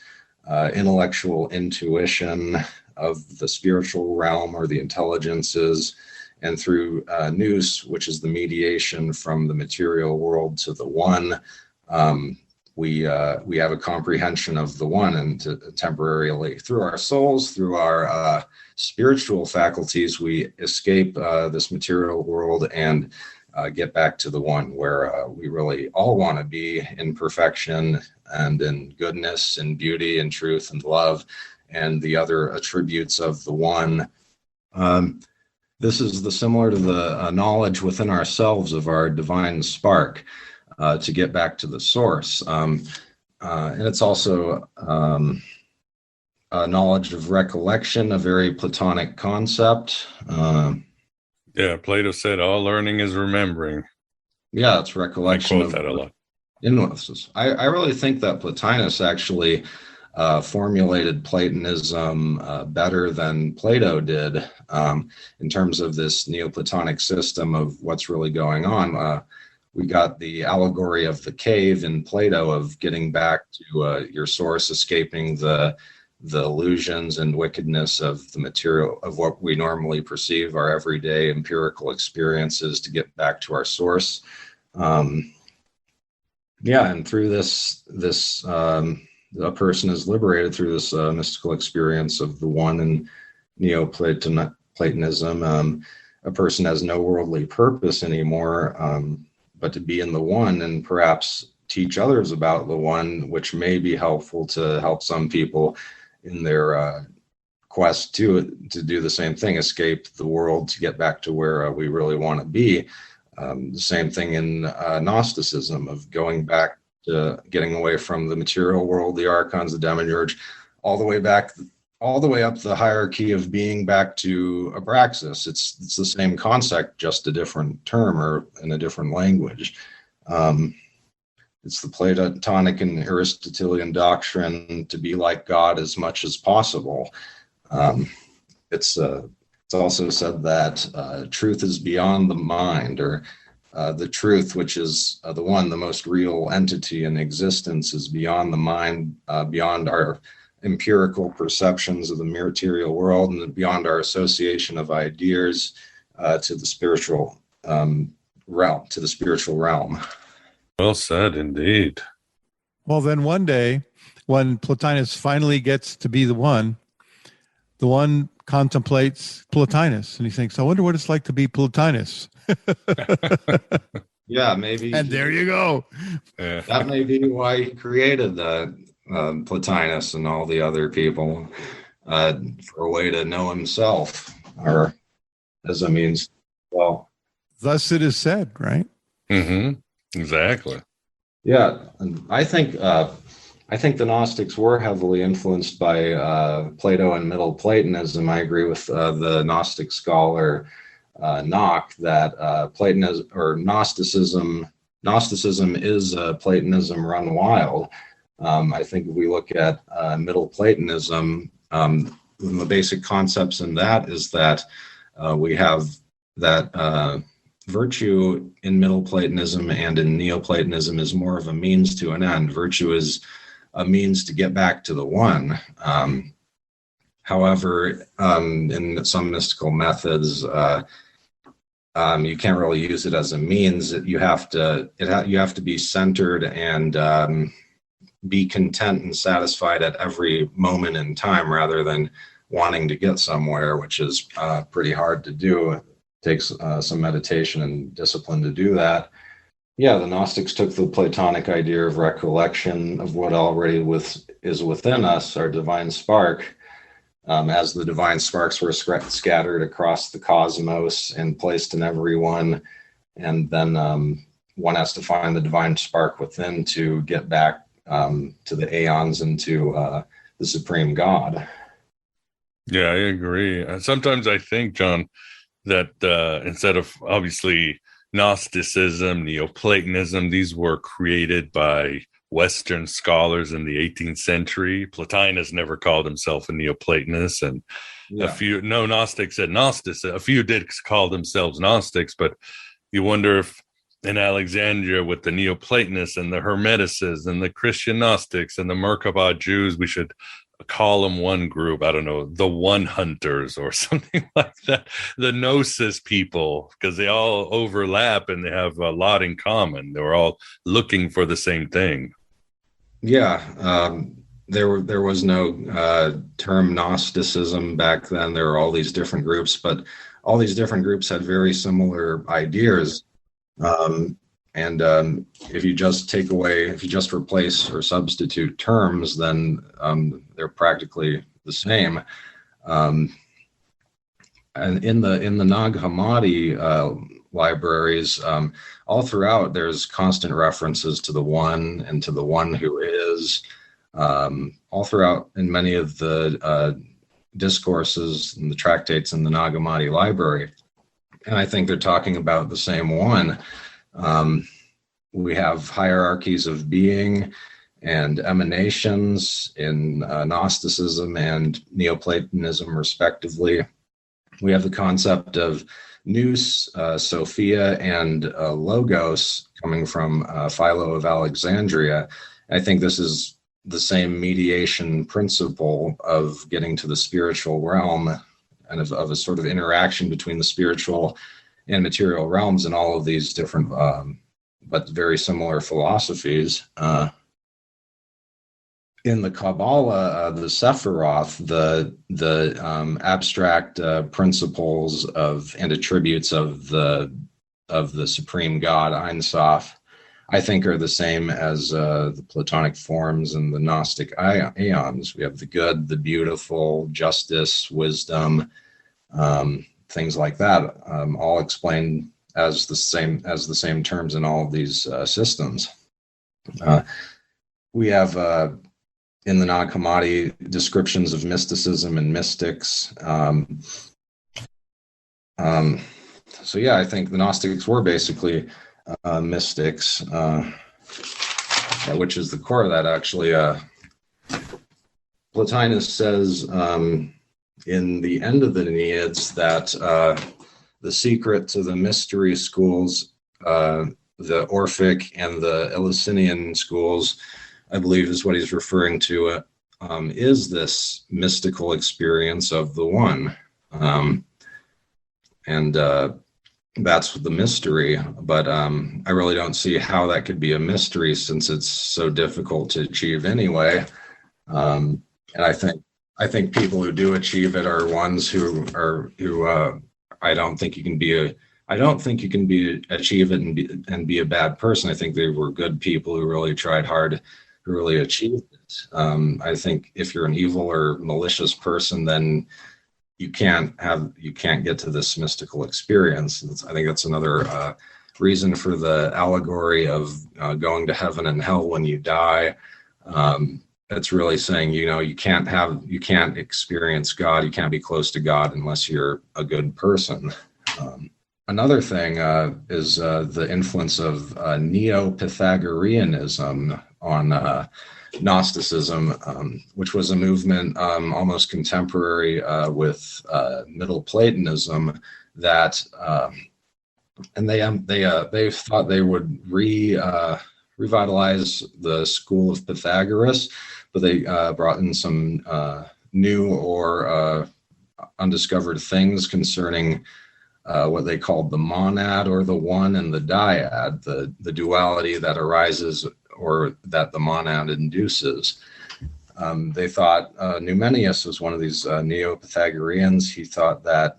intellectual intuition of the spiritual realm or the intelligences, and through nous, which is the mediation from the material world to the one. We have a comprehension of the one, and temporarily through our souls, through our spiritual faculties, we escape this material world and get back to the one, where we really all want to be, in perfection and in goodness and beauty and truth and love and the other attributes of the one. This is similar to the knowledge within ourselves of our divine spark, to get back to the source. And it's also a knowledge of recollection, a very Platonic concept. Yeah, Plato said all learning is remembering. Yeah, it's recollection. I quote that a lot. I really think that Plotinus actually formulated Platonism better than Plato did, in terms of this Neoplatonic system of what's really going on. We got the allegory of the cave in Plato of getting back to your source, escaping the illusions and wickedness of the material, of what we normally perceive, our everyday empirical experiences, to get back to our source. And through this a person is liberated through this mystical experience of the one in Neoplatonism. A person has no worldly purpose anymore, but to be in the one and perhaps teach others about the one, which may be helpful to help some people in their quest to do the same thing, escape the world to get back to where we really want to be. The same thing in Gnosticism, of going back to getting away from the material world, the archons, the demiurge, all the way up the hierarchy of being back to Abraxas. It's the same concept, just a different term or in a different language. It's the Platonic and Aristotelian doctrine to be like God as much as possible. It's also said that truth is beyond the mind, or the truth, which is the one, the most real entity in existence, is beyond the mind, beyond our empirical perceptions of the material world, and beyond our association of ideas to the spiritual realm. Well said, indeed. Well, then one day, when Plotinus finally gets to be the one contemplates Plotinus, and he thinks, I wonder what it's like to be Plotinus. Yeah, maybe. And there you go. That may be why he created Plotinus and all the other people, for a way to know himself, or as a means. Well, thus it is said, right? Mm-hmm. Exactly. Yeah, and I think the Gnostics were heavily influenced by Plato and Middle Platonism. I agree with the Gnostic scholar Knock that Platonism or Gnosticism is Platonism run wild. I think if we look at Middle Platonism, the basic concepts in that is that we have that virtue in Middle Platonism and in Neoplatonism is more of a means to an end. Virtue is a means to get back to the one. However, in some mystical methods, you can't really use it as a means. You have to be centered and be content and satisfied at every moment in time, rather than wanting to get somewhere, which is pretty hard to do. It takes some meditation and discipline to do that. Yeah, the Gnostics took the Platonic idea of recollection of what already is within us, our divine spark, as the divine sparks were scattered across the cosmos and placed in everyone. And then one has to find the divine spark within to get back to the aeons and to the supreme God. Yeah, I agree. Sometimes I think, John, that instead of obviously Gnosticism, Neoplatonism, these were created by Western scholars in the 18th century. Plotinus never called himself a Neoplatonist, and no Gnostics said Gnosticism. A few did call themselves Gnostics, but you wonder if in Alexandria with the Neoplatonists and the Hermeticists and the Christian Gnostics and the Merkabah Jews, we should call them one group. I don't know, the One Hunters or something like that. The Gnosis people, because they all overlap and they have a lot in common. They were all looking for the same thing. Yeah, there was no term Gnosticism back then. There were all these different groups, but all these different groups had very similar ideas. If you just replace or substitute terms, then they're practically the same. And in the Nag Hammadi libraries, all throughout, there's constant references to the One and to the One who is. All throughout in many of the discourses and the tractates in the Nag Hammadi library. And I think they're talking about the same one. We have hierarchies of being and emanations in Gnosticism and Neoplatonism, respectively. We have the concept of nous, Sophia, and logos coming from Philo of Alexandria. I think this is the same mediation principle of getting to the spiritual realm and of a sort of interaction between the spiritual and material realms in all of these different but very similar philosophies. In the Kabbalah, the Sephiroth, the abstract principles of and attributes of the supreme God, Ein Sof, I think are the same as the Platonic forms and the Gnostic aeons. We have the good, the beautiful, justice, wisdom, things like that, all explained as the same terms in all of these systems. We have in the Nag Hammadi descriptions of mysticism and mystics. So yeah, I think the Gnostics were basically mystics, which is the core of that. Actually, Plotinus says in the end of the Enneads that the secret to the mystery schools, the Orphic and the Eleusinian schools, I believe is what he's referring to, is this mystical experience of the One. And that's the mystery, but I really don't see how that could be a mystery since it's so difficult to achieve anyway. And I think people who do achieve it are ones who I don't think you can achieve it and be a bad person. I think they were good people who really tried hard, who really achieved it. I think if you're an evil or malicious person, then you can't get to this mystical experience. I think that's another reason for the allegory of going to heaven and hell when you die. It's really saying, you can't experience God. You can't be close to God unless you're a good person. Another thing is the influence of Neo-Pythagoreanism on Gnosticism, which was a movement almost contemporary with Middle Platonism that, and they thought they would revitalize the school of Pythagoras, but they brought in some new or undiscovered things concerning what they called the monad or the one and the dyad, the duality that arises or that the monad induces. They thought Numenius was one of these Neo-Pythagoreans. He thought that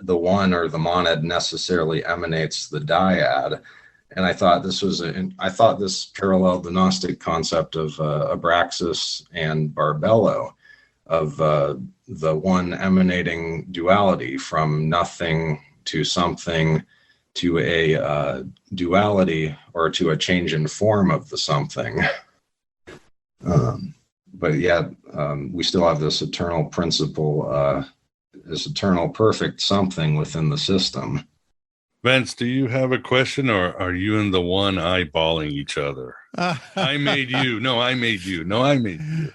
the one or the monad necessarily emanates the dyad. And I thought this paralleled the Gnostic concept of Abraxas and Barbello, of the one emanating duality from nothing to something to a duality or to a change in form of the something. But yet we still have this eternal principle, this eternal perfect something within the system. Vince, do you have a question, or are you and the one eyeballing each other? I made you. No, I made you. No, I made you.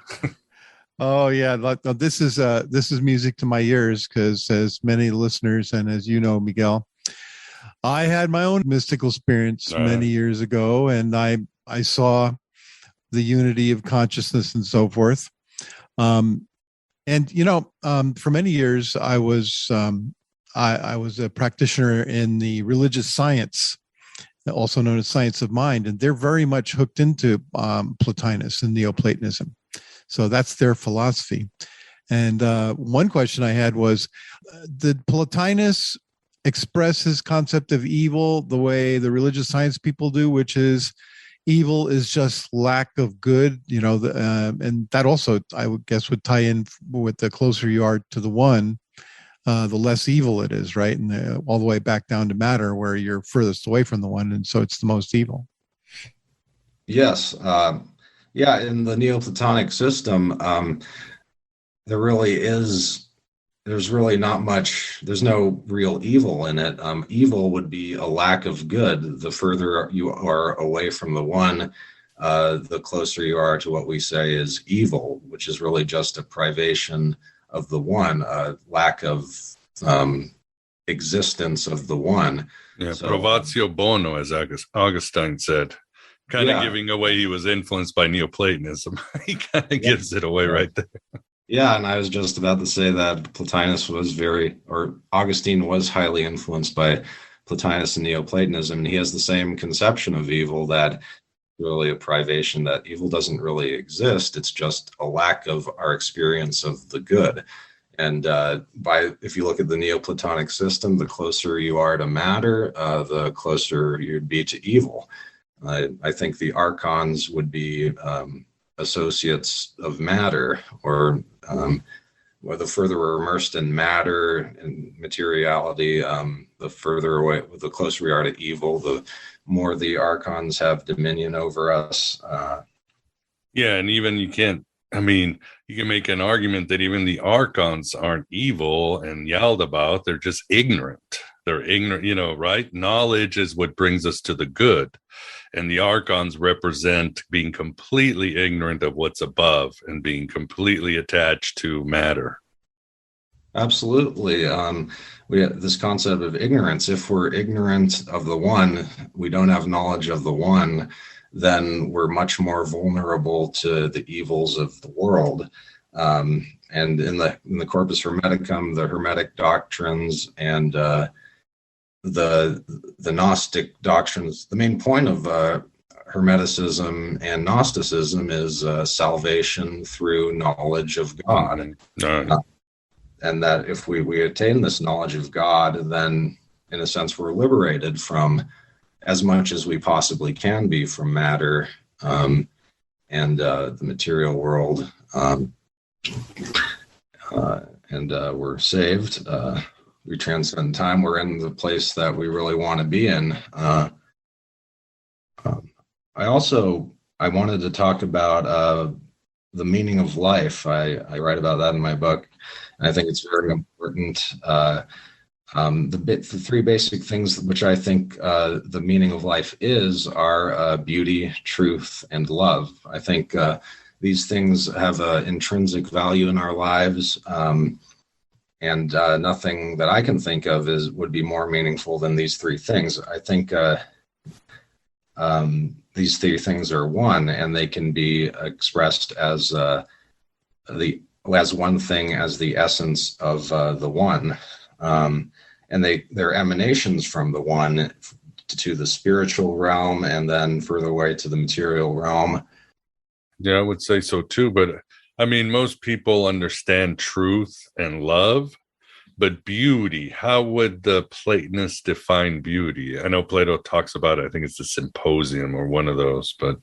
Oh yeah, this is music to my ears, because as many listeners and as you know, Miguel, I had my own mystical experience many years ago, and I saw the unity of consciousness and so forth. And for many years I was a practitioner in the religious science, also known as science of mind, and they're very much hooked into Plotinus and Neoplatonism. So that's their philosophy. And one question I had was, did Plotinus express his concept of evil the way the religious science people do, which is evil is just lack of good, and that also, I would guess, would tie in with the closer you are to the one, the less evil it is, right? And all the way back down to matter, where you're furthest away from the one, and so it's the most evil. Yes. Yeah, in the Neoplatonic system, there's really not much, there's no real evil in it. Evil would be a lack of good. The further you are away from the one, the closer you are to what we say is evil, which is really just a privation of the one, a lack of existence of the one. Yeah, so, provatio bono, as Augustine said. Kind of giving away he was influenced by Neoplatonism. He kind of gives it away right there. Yeah, and I was just about to say that Plotinus Augustine was highly influenced by Plotinus and Neoplatonism, and he has the same conception of evil, that really a privation, that evil doesn't really exist. It's just a lack of our experience of the good. And if you look at the Neoplatonic system, the closer you are to matter, the closer you'd be to evil. I think the archons would be associates of matter, or the further we're immersed in matter and materiality, the further away, the closer we are to evil, the more the archons have dominion over us. Yeah, and even you can make an argument that even the archons aren't evil and yelled about. They're just ignorant. They're ignorant, right? Knowledge is what brings us to the good. And the archons represent being completely ignorant of what's above and being completely attached to matter. Absolutely. We have this concept of ignorance. If we're ignorant of the one, we don't have knowledge of the one, then we're much more vulnerable to the evils of the world. And in the Corpus Hermeticum, the Hermetic doctrines and the Gnostic doctrines, the main point of Hermeticism and Gnosticism is salvation through knowledge of God. And that if we attain this knowledge of God, then in a sense we're liberated from as much as we possibly can be from matter and the material world, and we're saved. We transcend time. We're in the place that we really want to be in. I wanted to talk about the meaning of life. I write about that in my book. And I think it's very important. The three basic things which I think the meaning of life are beauty, truth, and love. I think these things have an intrinsic value in our lives. And nothing that I can think of would be more meaningful than these three things. I think these three things are one, and they can be expressed as one thing, as the essence of the one, and they're emanations from the one to the spiritual realm, and then further away to the material realm. Yeah, I would say so too, but most people understand truth and love, but beauty, how would the Platonists define beauty? I know Plato talks about it. I think it's the Symposium or one of those, but,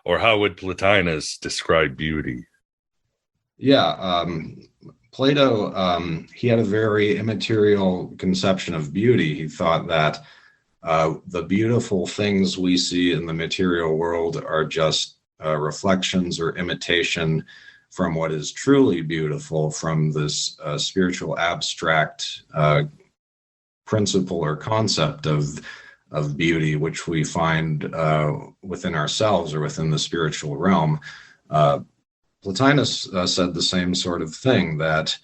or how would Plotinus describe beauty? Yeah, Plato, he had a very immaterial conception of beauty. He thought that the beautiful things we see in the material world are just reflections or imitation from what is truly beautiful, from this spiritual abstract principle or concept of beauty, which we find within ourselves or within the spiritual realm. Plotinus said the same sort of thing, that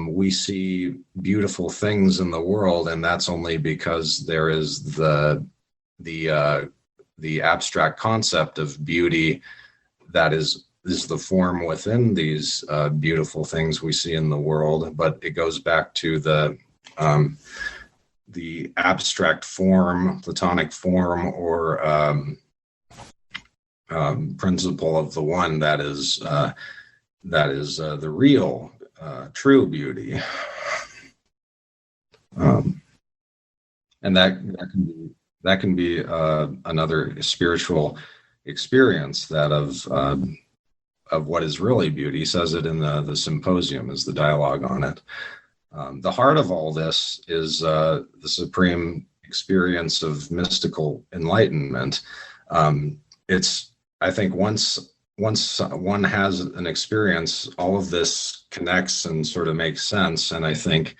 we see beautiful things in the world, and that's only because there is the abstract concept of beauty that is the form within these beautiful things we see in the world. But it goes back to the abstract form, Platonic form, or principle of the one that is the real, true beauty, and that can be another spiritual experience, that of what is really beauty. He says it in the Symposium, is the dialogue on it. The heart of all this is the supreme experience of mystical enlightenment. I think once one has an experience, all of this connects and sort of makes sense. And I think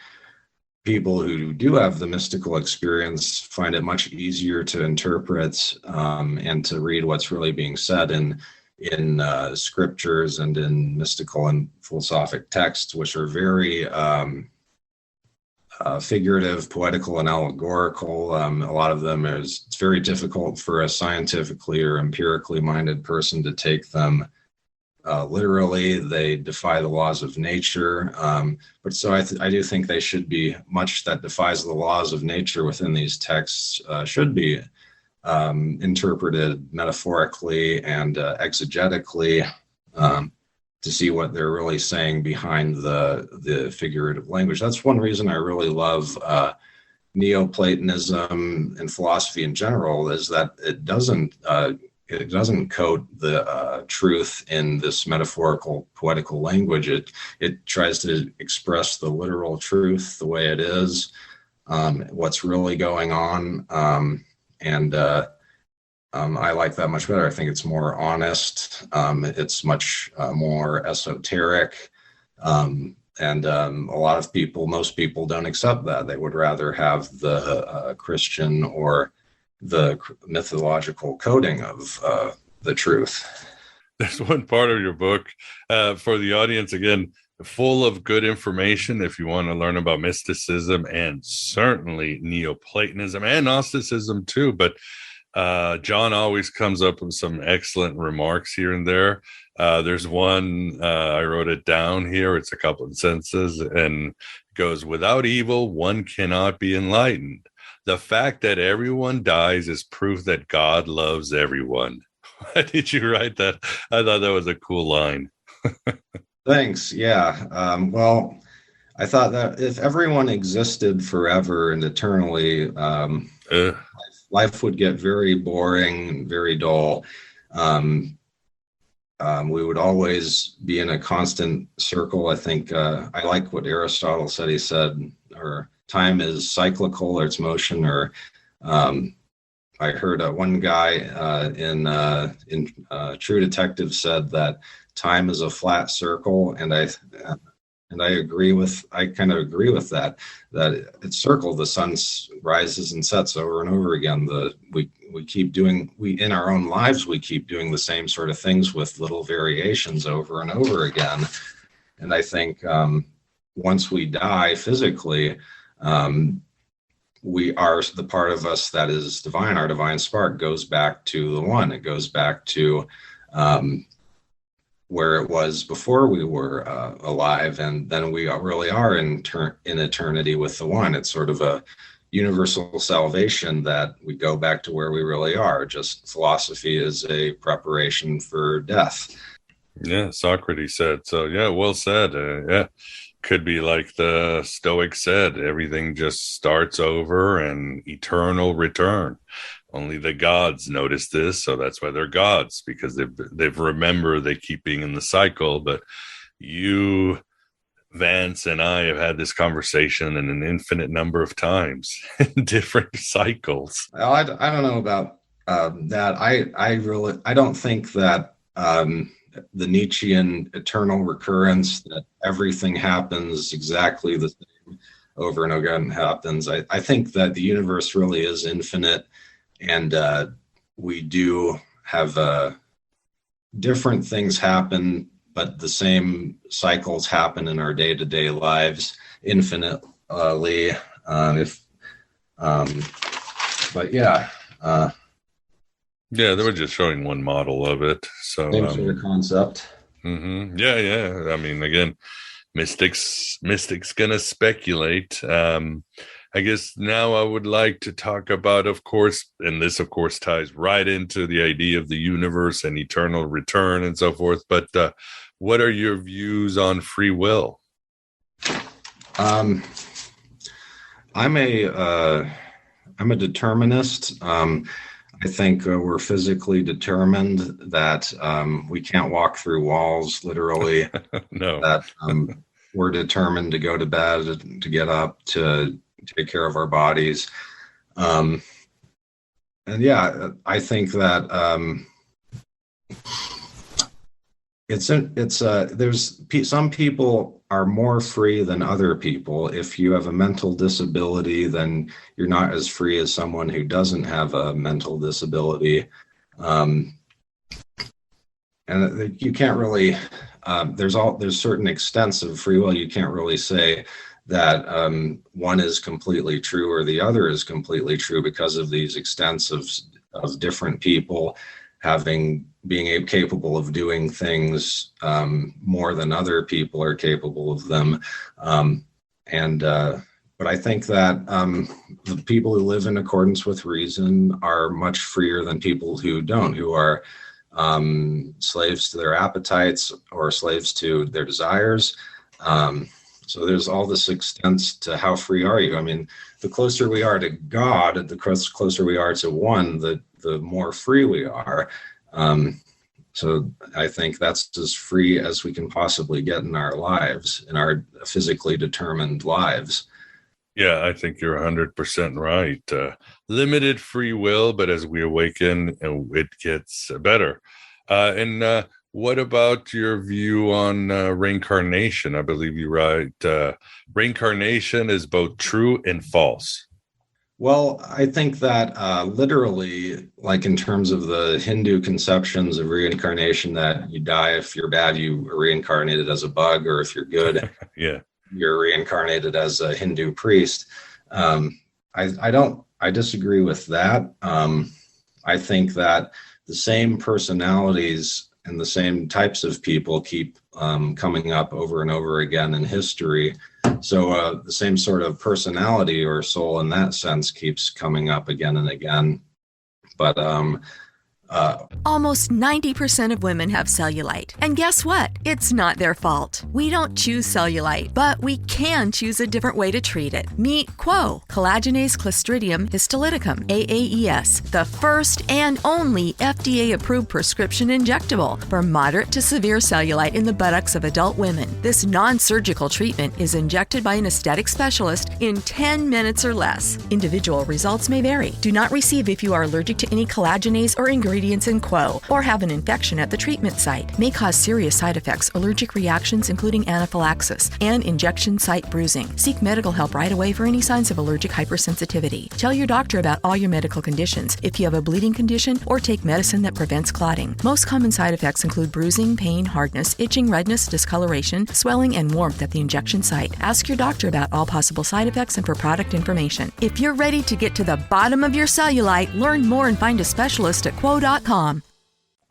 people who do have the mystical experience find it much easier to interpret and to read what's really being said in scriptures and in mystical and philosophic texts, which are very figurative, poetical, and allegorical. A lot of them it's very difficult for a scientifically or empirically minded person to take them literally. They defy the laws of nature. But so I do think they should be, much that defies the laws of nature within these texts should be interpreted metaphorically and exegetically, to see what they're really saying behind the figurative language. That's one reason I really love Neoplatonism and philosophy in general, is that it doesn't coat the truth in this metaphorical, poetical language. It tries to express the literal truth the way it is, what's really going on, and I like that much better. I think it's more honest. It's much more esoteric. And a lot of people, most people don't accept that. They would rather have the Christian or the mythological coding of the truth. There's one part of your book for the audience, again, full of good information if you want to learn about mysticism and certainly Neoplatonism and Gnosticism too. But John always comes up with some excellent remarks here and there. There's one, I wrote it down here. It's a couple of sentences and it goes, "Without evil, one cannot be enlightened. The fact that everyone dies is proof that God loves everyone." Why did you write that? I thought that was a cool line. Thanks. Yeah. Well, I thought that if everyone existed forever and eternally, life would get very boring and very dull. We would always be in a constant circle. I think I like what Aristotle said. He said, or time is cyclical, or it's motion, or I heard one guy in True Detective said that time is a flat circle, and I kind of agree with that it's circle. The sun rises and sets over and over again. We in our own lives, we keep doing the same sort of things with little variations over and over again. And I think once we die physically, we are the part of us that is divine. Our divine spark goes back to the one. It goes back to where it was before we were alive, and then we really are in eternity with the one. It's sort of a universal salvation that we go back to where we really are. Just philosophy is a preparation for death. Yeah, Socrates said so. Yeah, well said. Yeah, could be like the Stoics said, everything just starts over and eternal return. Only the gods notice this, so that's why they're gods, because they've remembered they keep being in the cycle. But you Vance and I have had this conversation in an infinite number of times in different cycles. I don't know about that. I don't think that the Nietzschean eternal recurrence, that everything happens exactly the same over and over again happens. I think that the universe really is infinite, and we do have different things happen, but the same cycles happen in our day-to-day lives infinitely. But yeah. Yeah, they were just showing one model of it. So same sort of concept. Yeah. I mean, again, mystics gonna speculate. I guess now I would like to talk about, of course, and this of course ties right into the idea of the universe and eternal return and so forth. But what are your views on free will? I'm a determinist. I think we're physically determined that we can't walk through walls, literally. No. That we're determined to go to bed, to get up, to take care of our bodies. And yeah, I think that there's some people are more free than other people. If you have a mental disability, then you're not as free as someone who doesn't have a mental disability. And you can't really, there's certain extents of free will. You can't really say that one is completely true or the other is completely true, because of these extents of different people being capable of doing things more than other people are capable of them. But I think that the people who live in accordance with reason are much freer than people who don't, who are slaves to their appetites or slaves to their desires. So there's all this extents to how free are you. I mean, the closer we are to God, the closer we are to one, the more free we are. So I think that's as free as we can possibly get in our lives, in our physically determined lives. Yeah, I think you're 100% right. Limited free will, but as we awaken, it gets better. And what about your view on reincarnation? I believe you write reincarnation is both true and false. Well, I think that literally, like in terms of the Hindu conceptions of reincarnation, that you die, if you're bad, you are reincarnated as a bug, or if you're good, yeah, you're reincarnated as a Hindu priest. I disagree with that. I think that the same personalities and the same types of people keep coming up over and over again in history. So the same sort of personality or soul in that sense keeps coming up again and again. But almost 90% of women have cellulite. And guess what? It's not their fault. We don't choose cellulite, but we can choose a different way to treat it. Meet Quo, collagenase Clostridium histolyticum, AAES, the first and only FDA-approved prescription injectable for moderate to severe cellulite in the buttocks of adult women. This non-surgical treatment is injected by an aesthetic specialist in 10 minutes or less. Individual results may vary. Do not receive if you are allergic to any collagenase or ingredients in Quo, or have an infection at the treatment site. May cause serious side effects, allergic reactions including anaphylaxis, and injection site bruising. Seek medical help right away for any signs of allergic hypersensitivity. Tell your doctor about all your medical conditions if you have a bleeding condition, or take medicine that prevents clotting. Most common side effects include bruising, pain, hardness, itching, redness, discoloration, swelling, and warmth at the injection site. Ask your doctor about all possible side effects and for product information. If you're ready to get to the bottom of your cellulite, learn more and find a specialist at Quo.com.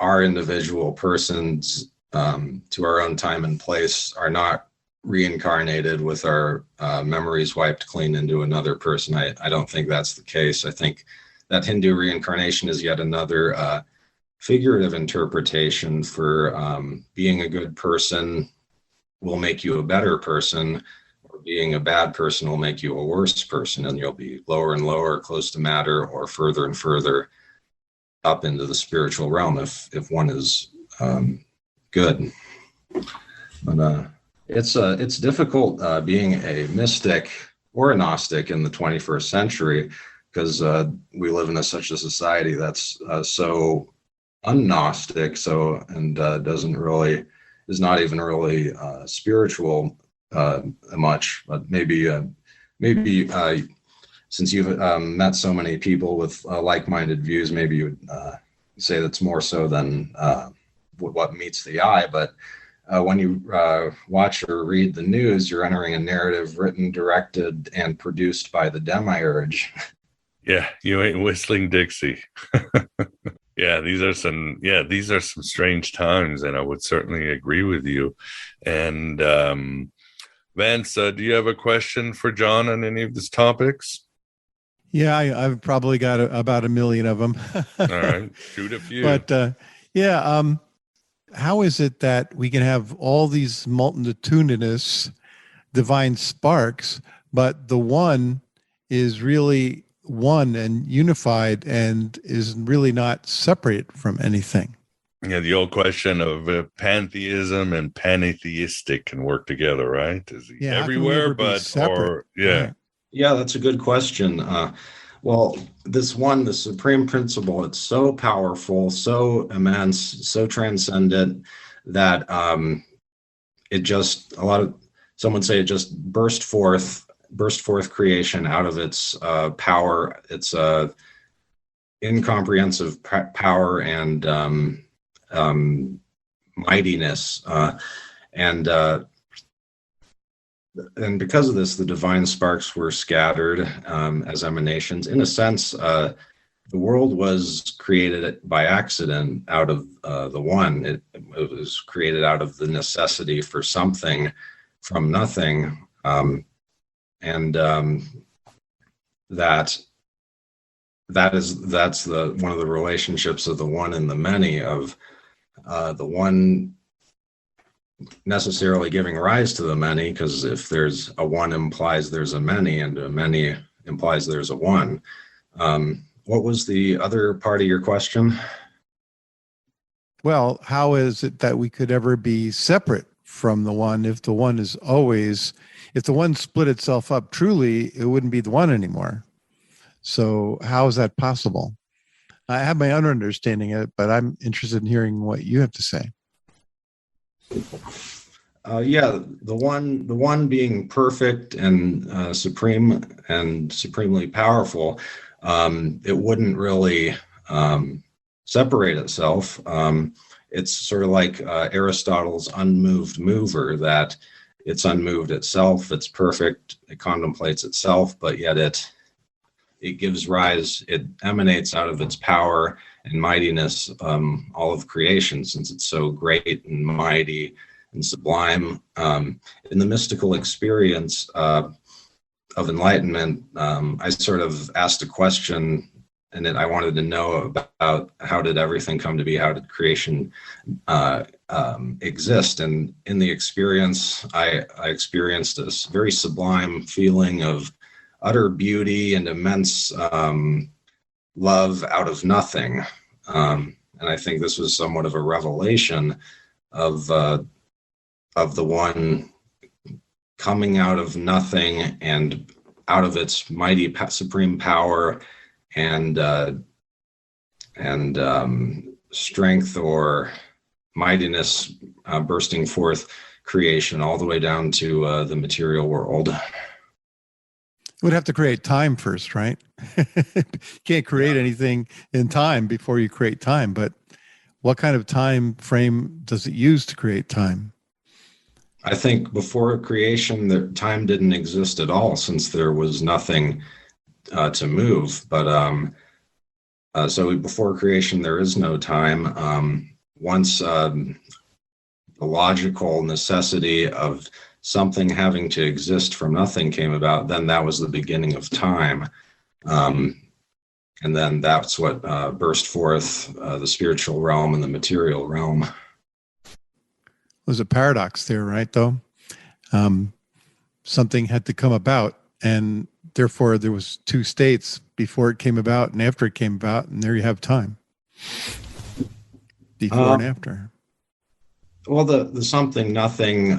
Our individual persons, to our own time and place, are not reincarnated with our memories wiped clean into another person. I don't think that's the case. I think that Hindu reincarnation is yet another figurative interpretation for being a good person will make you a better person, or being a bad person will make you a worse person, and you'll be lower and lower, close to matter, or further and further up into the spiritual realm if one is good. But It's difficult being a mystic or a Gnostic in the 21st century because we live in such a society that's so un-Gnostic, and is not even really spiritual much. But maybe since you've met so many people with like-minded views, maybe you would say that's more so than what meets the eye. But when you watch or read the news, you're entering a narrative written, directed, and produced by the demiurge. Yeah, you ain't whistling Dixie. These are some strange times, and I would certainly agree with you. And Vance, do you have a question for John on any of these topics? Yeah, I've probably got about 1 million of them. All right, shoot a few. But how is it that we can have all these multitudinous divine sparks, but the one is really one and unified and is really not separate from anything? Yeah, the old question of pantheism and pantheistic can work together, right? Is he everywhere, Right. Yeah, that's a good question. Well, the supreme principle, it's so powerful, so immense, so transcendent that some would say it just burst forth creation out of its power, its incomprehensive power and mightiness, and because of this, the divine sparks were scattered as emanations. In a sense, the world was created by accident out of the one. It was created out of the necessity for something from nothing, that's one of the relationships of the one and the many, of the one necessarily giving rise to the many, because if there's a one implies there's a many, and a many implies there's a one. What was the other part of your question? Well, how is it that we could ever be separate from the one if the one is always, if the one split itself up truly, it wouldn't be the one anymore. So how is that possible? I have my own understanding of it, but I'm interested in hearing what you have to say. The one being perfect and supreme and supremely powerful, it wouldn't really separate itself. It's sort of like Aristotle's unmoved mover, that it's unmoved itself, it's perfect, it contemplates itself, but yet it gives rise, it emanates out of its power and mightiness, all of creation, since it's so great and mighty and sublime. In the mystical experience of enlightenment, I sort of asked a question, and then I wanted to know about how did everything come to be, how did creation exist? And in the experience, I experienced this very sublime feeling of utter beauty and immense love out of nothing. And I think this was somewhat of a revelation of the one coming out of nothing and out of its mighty supreme power and strength or mightiness, bursting forth creation all the way down to the material world. You would have to create time first, right? You can't create anything in time before you create time, but what kind of time frame does it use to create time? I think before creation, the time didn't exist at all, since there was nothing to move. But so before creation, there is no time. Once the logical necessity of something having to exist from nothing came about, then that was the beginning of time. And then that's what burst forth the spiritual realm and the material realm. There's a paradox there, right, though? Something had to come about, and therefore there was two states before it came about and after it came about, and there you have time. Before and after. Well, the something nothing,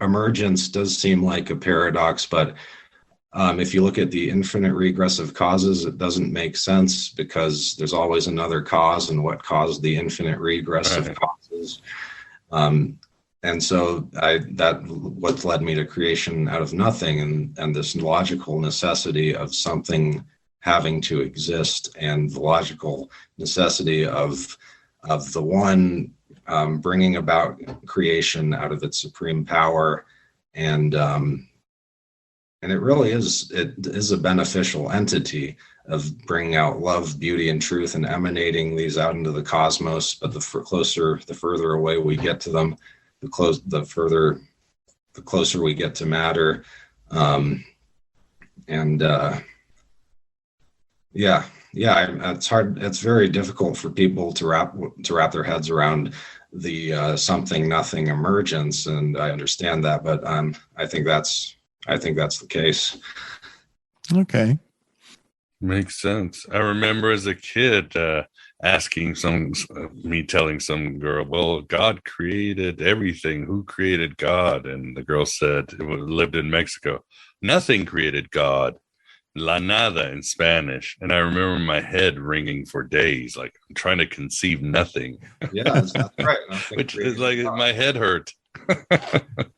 emergence does seem like a paradox, but if you look at the infinite regressive causes, it doesn't make sense because there's always another cause, and what caused the infinite regressive causes. And so what led me to creation out of nothing, and this logical necessity of something having to exist, and the logical necessity of the one bringing about creation out of its supreme power, and it really is a beneficial entity of bringing out love, beauty, and truth, and emanating these out into the cosmos. But the further away we get to them, the closer we get to matter, it's hard. It's very difficult for people to wrap their heads around the something nothing emergence, and I understand that, but I think that's the case. Okay. Makes sense. I remember as a kid asking me telling some girl, well, God created everything. Who created God? And the girl said, it lived in Mexico. Nothing created God. La nada in Spanish. And I remember my head ringing for days, like I'm trying to conceive nothing. Yeah, that's right. Which is like God. My head hurt.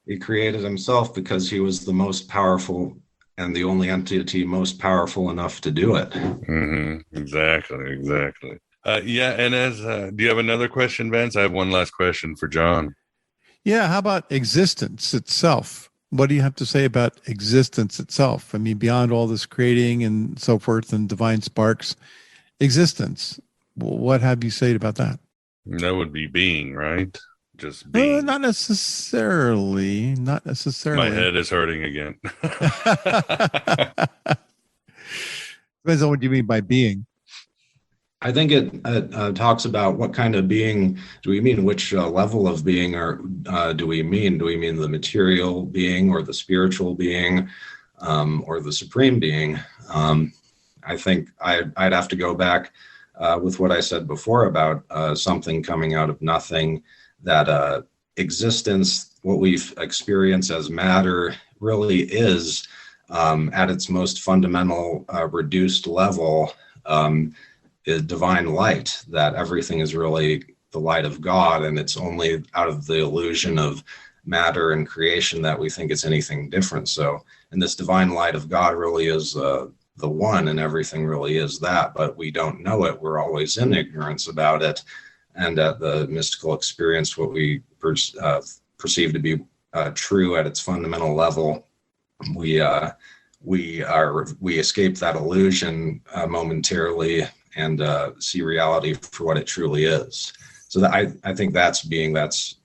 He created himself because he was the most powerful and the only entity most powerful enough to do it. Mm-hmm. Exactly. And do you have another question, Vance? I have one last question for John. Yeah, how about existence itself? What do you have to say about existence itself? I mean, beyond all this creating and so forth and divine sparks, existence. What have you said about that? That would be being, right? Just being. Not necessarily. My head is hurting again. Depends on what you mean by being. I think it talks about what kind of being do we mean, which level of being do we mean? Do we mean the material being or the spiritual being or the supreme being? I think I'd have to go back with what I said before about something coming out of nothing, that existence, what we've experienced as matter, really is at its most fundamental reduced level, divine light, that everything is really the light of God, and it's only out of the illusion of matter and creation that we think it's anything different. So, and this divine light of God really is the one, and everything really is that, but we don't know it. We're always in ignorance about it. And at the mystical experience, what we perceive to be true at its fundamental level, we escape that illusion momentarily and see reality for what it truly is. So that I think that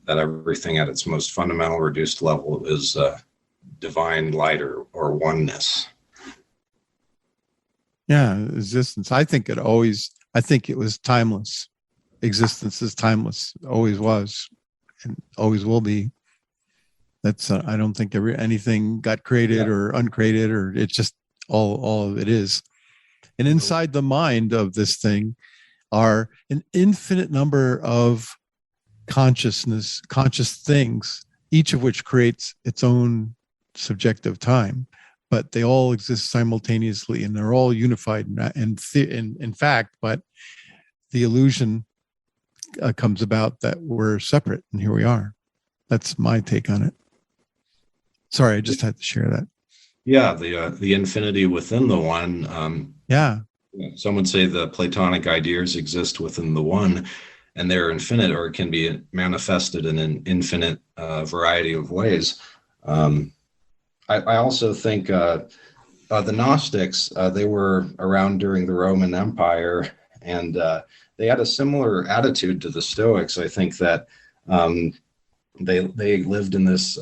everything at its most fundamental reduced level is divine light or oneness. Yeah, existence. I think it was timeless. Existence is timeless. Always was, and always will be. That's I don't think anything got created or uncreated, or it's just all of it is. And inside the mind of this thing are an infinite number of conscious things, each of which creates its own subjective time, but they all exist simultaneously, and they're all unified in fact, but the illusion comes about that we're separate, and here we are. That's my take on it. Sorry, I just had to share that. Yeah, the infinity within the one. Some would say the Platonic ideas exist within the one, and they're infinite, or can be manifested in an infinite variety of ways. I also think the Gnostics, they were around during the Roman Empire, and they had a similar attitude to the Stoics. I think that they lived in this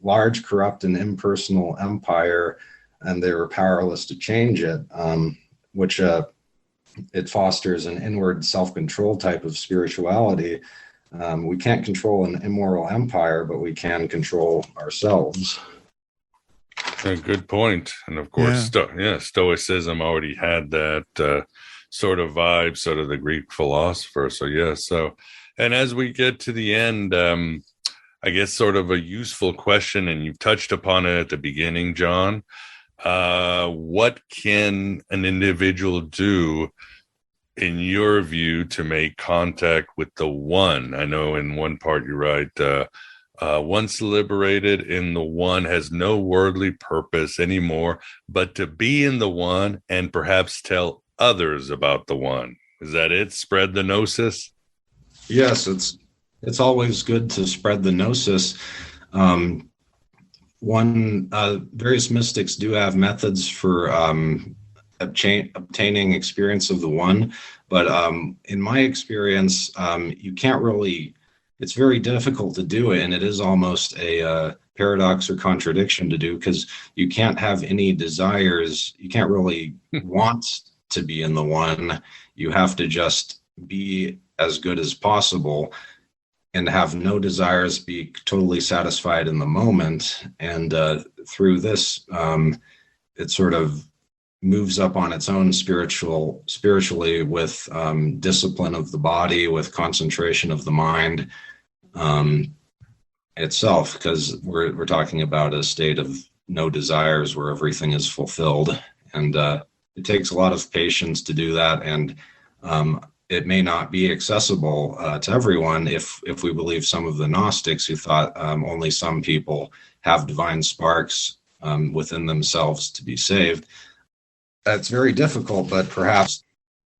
large, corrupt, and impersonal empire, and they were powerless to change it, which it fosters an inward self-control type of spirituality. We can't control an immoral empire, but we can control ourselves. A good point. And of course, Stoicism already had that sort of vibe, sort of the Greek philosopher. So, and as we get to the end, I guess sort of a useful question, and you've touched upon it at the beginning, John. What can an individual do, in your view, to make contact with the one? I know in one part you write, once liberated in the one has no worldly purpose anymore, but to be in the one and perhaps tell others about the one. Is that it? Spread the gnosis? Yes, it's always good to spread the gnosis. Various mystics do have methods for obtaining experience of the one, but in my experience, you can't really. It's very difficult to do it, and it is almost a paradox or contradiction to do, because you can't have any desires. You can't really want to be in the one. You have to just be as good as possible and have no desires, be totally satisfied in the moment. And through this, it sort of moves up on its own spiritually with discipline of the body, with concentration of the mind itself, because we're talking about a state of no desires where everything is fulfilled. And it takes a lot of patience to do that. And it may not be accessible to everyone if we believe some of the Gnostics who thought only some people have divine sparks within themselves to be saved. That's very difficult, but perhaps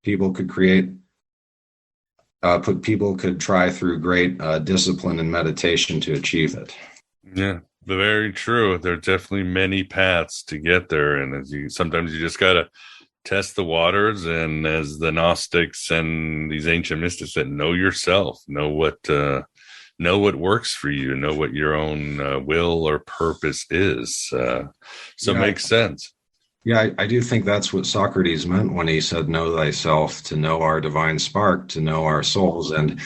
people could people could try through great discipline and meditation to achieve it. Yeah, very true. There are definitely many paths to get there, and sometimes you just gotta test the waters, and as the Gnostics and these ancient mystics said, know yourself, know what works for you, know what your own will or purpose is. Makes sense. Yeah, I do think that's what Socrates meant when he said, know thyself, to know our divine spark, to know our souls. And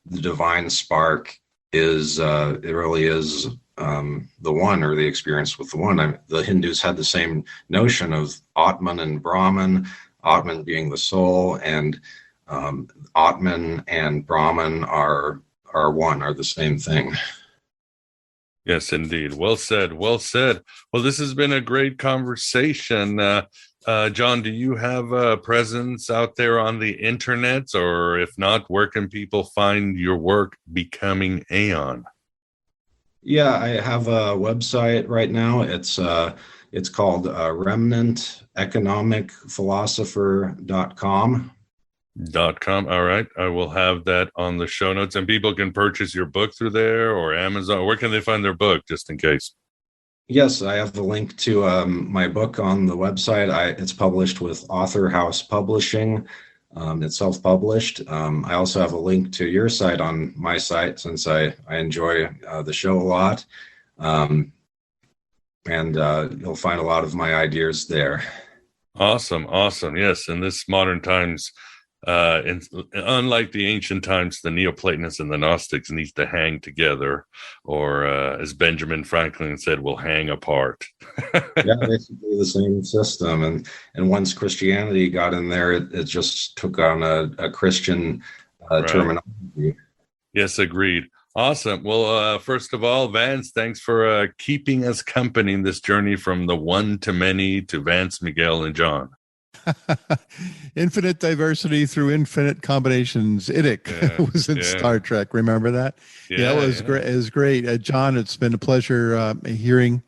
the divine spark is, it really is the one, or the experience with the one. The Hindus had the same notion of Atman and Brahman, Atman being the soul, and Atman and Brahman are one, are the same thing. Yes, indeed. Well said. Well said. Well, this has been a great conversation. John, do you have a presence out there on the internet? Or if not, where can people find your work, Becoming Aeon? Yeah, I have a website right now. It's called remnanteconomicphilosopher.com. .com. All right. I will have that on the show notes, and people can purchase your book through there or Amazon. Where can they find their book, just in case? Yes, I have the link to my book on the website. It's published with Author House Publishing. It's self-published. I also have a link to your site on my site, since I enjoy the show a lot. And you'll find a lot of my ideas there. Awesome. Yes, in this modern times, unlike the ancient times, the Neoplatonists and the Gnostics need to hang together, or as Benjamin Franklin said, will hang apart. Yeah, basically the same system. And once Christianity got in there, it just took on a Christian terminology. Yes, agreed. Awesome. Well, first of all, Vance, thanks for keeping us company in this journey from the one to many to Vance, Miguel, and John. Infinite diversity through infinite combinations. Idic was in Star Trek. Remember that? Yeah, it was great. It was great. John, it's been a pleasure hearing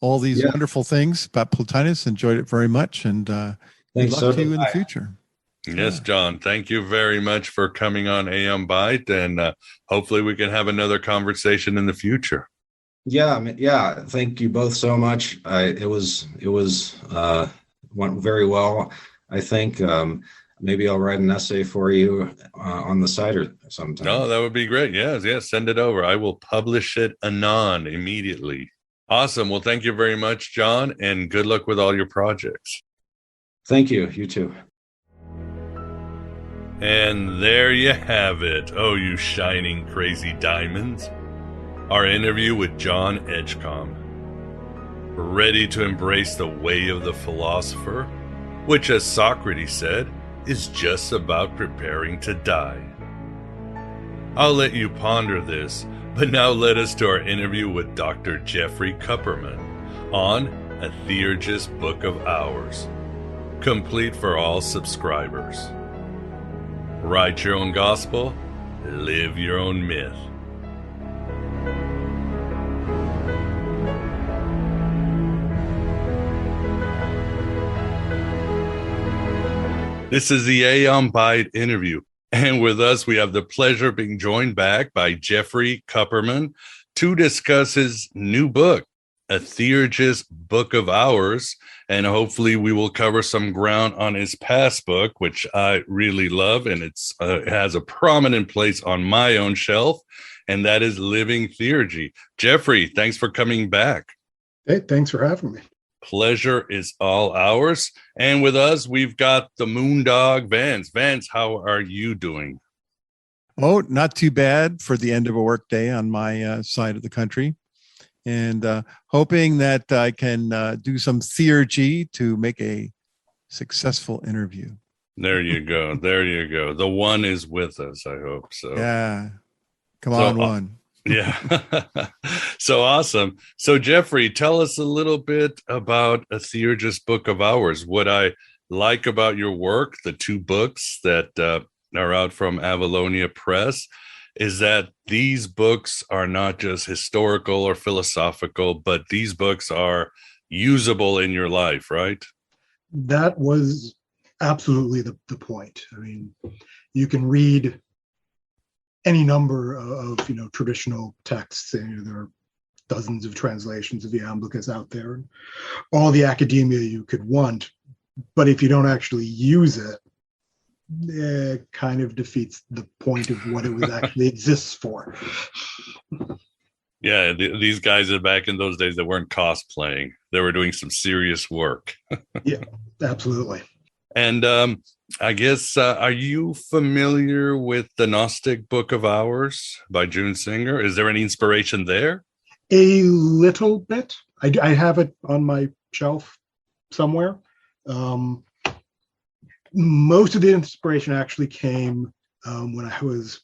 all these wonderful things about Plotinus. Enjoyed it very much, and good luck to you in the future. Yes, John. Thank you very much for coming on AM Byte, and hopefully we can have another conversation in the future. Yeah. Thank you both so much. It went very well. I think maybe I'll write an essay for you on the site or sometime. No, that would be great. Yes. Send it over. I will publish it anon immediately. Awesome. Well, thank you very much, John, and good luck with all your projects. Thank you. You too. And there you have it. Oh, you shining crazy diamonds. Our interview with John Edgecombe. Ready to embrace the way of the philosopher, which, as Socrates said, is just about preparing to die. I'll let you ponder this But now let us to our interview with Dr. Jeffrey Kupperman on A Theurgist Book of Hours, complete for all subscribers. Write your own gospel, live your own myth. This is the Aeon Byte interview. And with us, we have the pleasure of being joined back by Jeffrey Kupperman to discuss his new book, A Theurgist Book of Hours. And hopefully we will cover some ground on his past book, which I really love. And it has a prominent place on my own shelf, and that is Living Theurgy. Jeffrey, thanks for coming back. Hey, thanks for having me. Pleasure is all ours. And with us, we've got the Moondog Vance. Vance, how are you doing? Oh, not too bad for the end of a work day on my side of the country. And hoping that I can do some theurgy to make a successful interview. There you go. There you go. The one is with us, I hope so. Yeah. Come on, one. Yeah. So awesome. So Jeffrey, tell us a little bit about A Theurgist Book of Hours. What I like about your work, the two books that are out from Avalonia Press, is that these books are not just historical or philosophical, but these books are usable in your life, right? That was absolutely the point. I mean, you can read any number of traditional texts. There are dozens of translations of the Iamblichus out there, and all the academia you could want. But if you don't actually use it, it kind of defeats the point of what it was actually exists for. Yeah, these guys are back in those days that weren't cosplaying. They were doing some serious work. Yeah, absolutely. And I guess, are you familiar with the Gnostic Book of Hours by June Singer? Is there any inspiration there? A little bit. I have it on my shelf somewhere. Most of the inspiration actually came when I was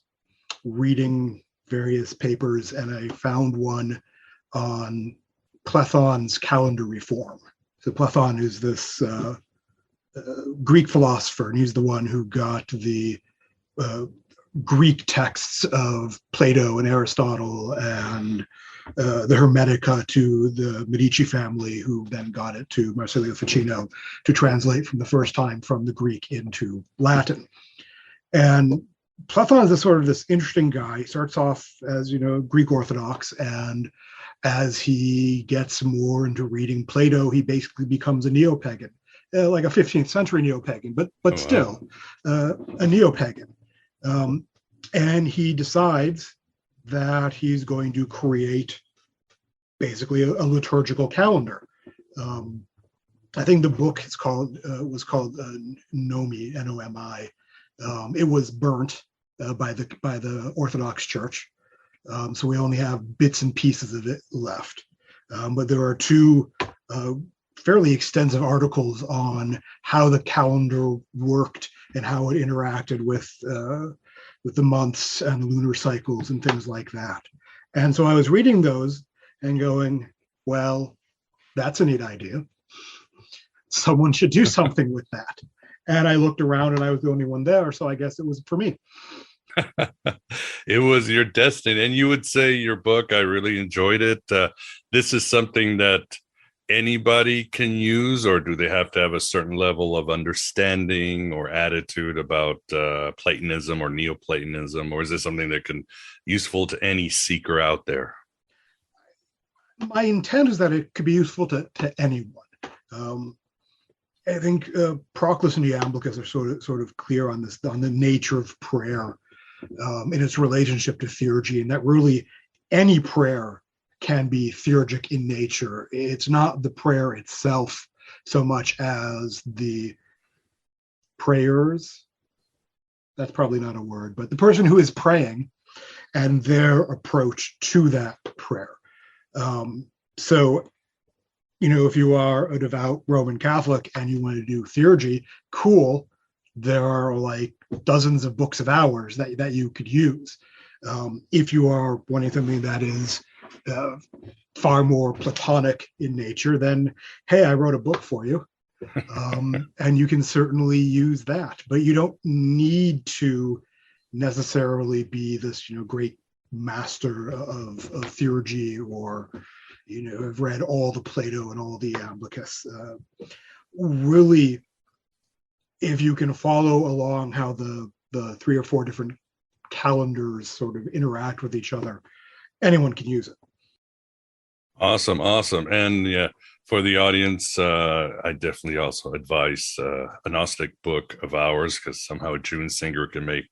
reading various papers, and I found one on Platon's calendar reform. So Platon is this Greek philosopher, and he's the one who got the Greek texts of Plato and Aristotle and the Hermetica to the Medici family, who then got it to Marsilio Ficino to translate from the first time from the Greek into Latin. And Platon is this interesting guy. He starts off as, Greek Orthodox, and as he gets more into reading Plato, he basically becomes a neo-pagan. Like a 15th century neo-pagan, but still a neo-pagan. And he decides that he's going to create basically a liturgical calendar. I think the book was called Nomi, N-O-M-I. It was burnt by the Orthodox Church, so we only have bits and pieces of it left. But there are two fairly extensive articles on how the calendar worked and how it interacted with the months and the lunar cycles and things like that. And so I was reading those and going, well, that's a neat idea. Someone should do something with that. And I looked around and I was the only one there, so I guess it was for me. It was your destiny. And you would say your book, I really enjoyed it. This is something that anybody can use, or do they have to have a certain level of understanding or attitude about Platonism or Neoplatonism, or is this something that can useful to any seeker out there? My intent is that it could be useful to anyone. I think Proclus and Iamblichus are sort of clear on the nature of prayer in its relationship to theurgy, and that really any prayer can be theurgic in nature. It's not the prayer itself so much as the prayers. That's probably not a word, but the person who is praying and their approach to that prayer. So, if you are a devout Roman Catholic and you want to do theurgy, cool. There are like dozens of books of hours that you could use. If you are wanting something that is far more platonic in nature, then, hey, I wrote a book for you. And you can certainly use that, but you don't need to necessarily be this, great master of theurgy, or, have read all the Plato and all the Iamblichus. Really, if you can follow along how the 3 or 4 different calendars sort of interact with each other, anyone can use it. Awesome. And yeah, for the audience, I definitely also advise a Gnostic book of Hours, because somehow June Singer can make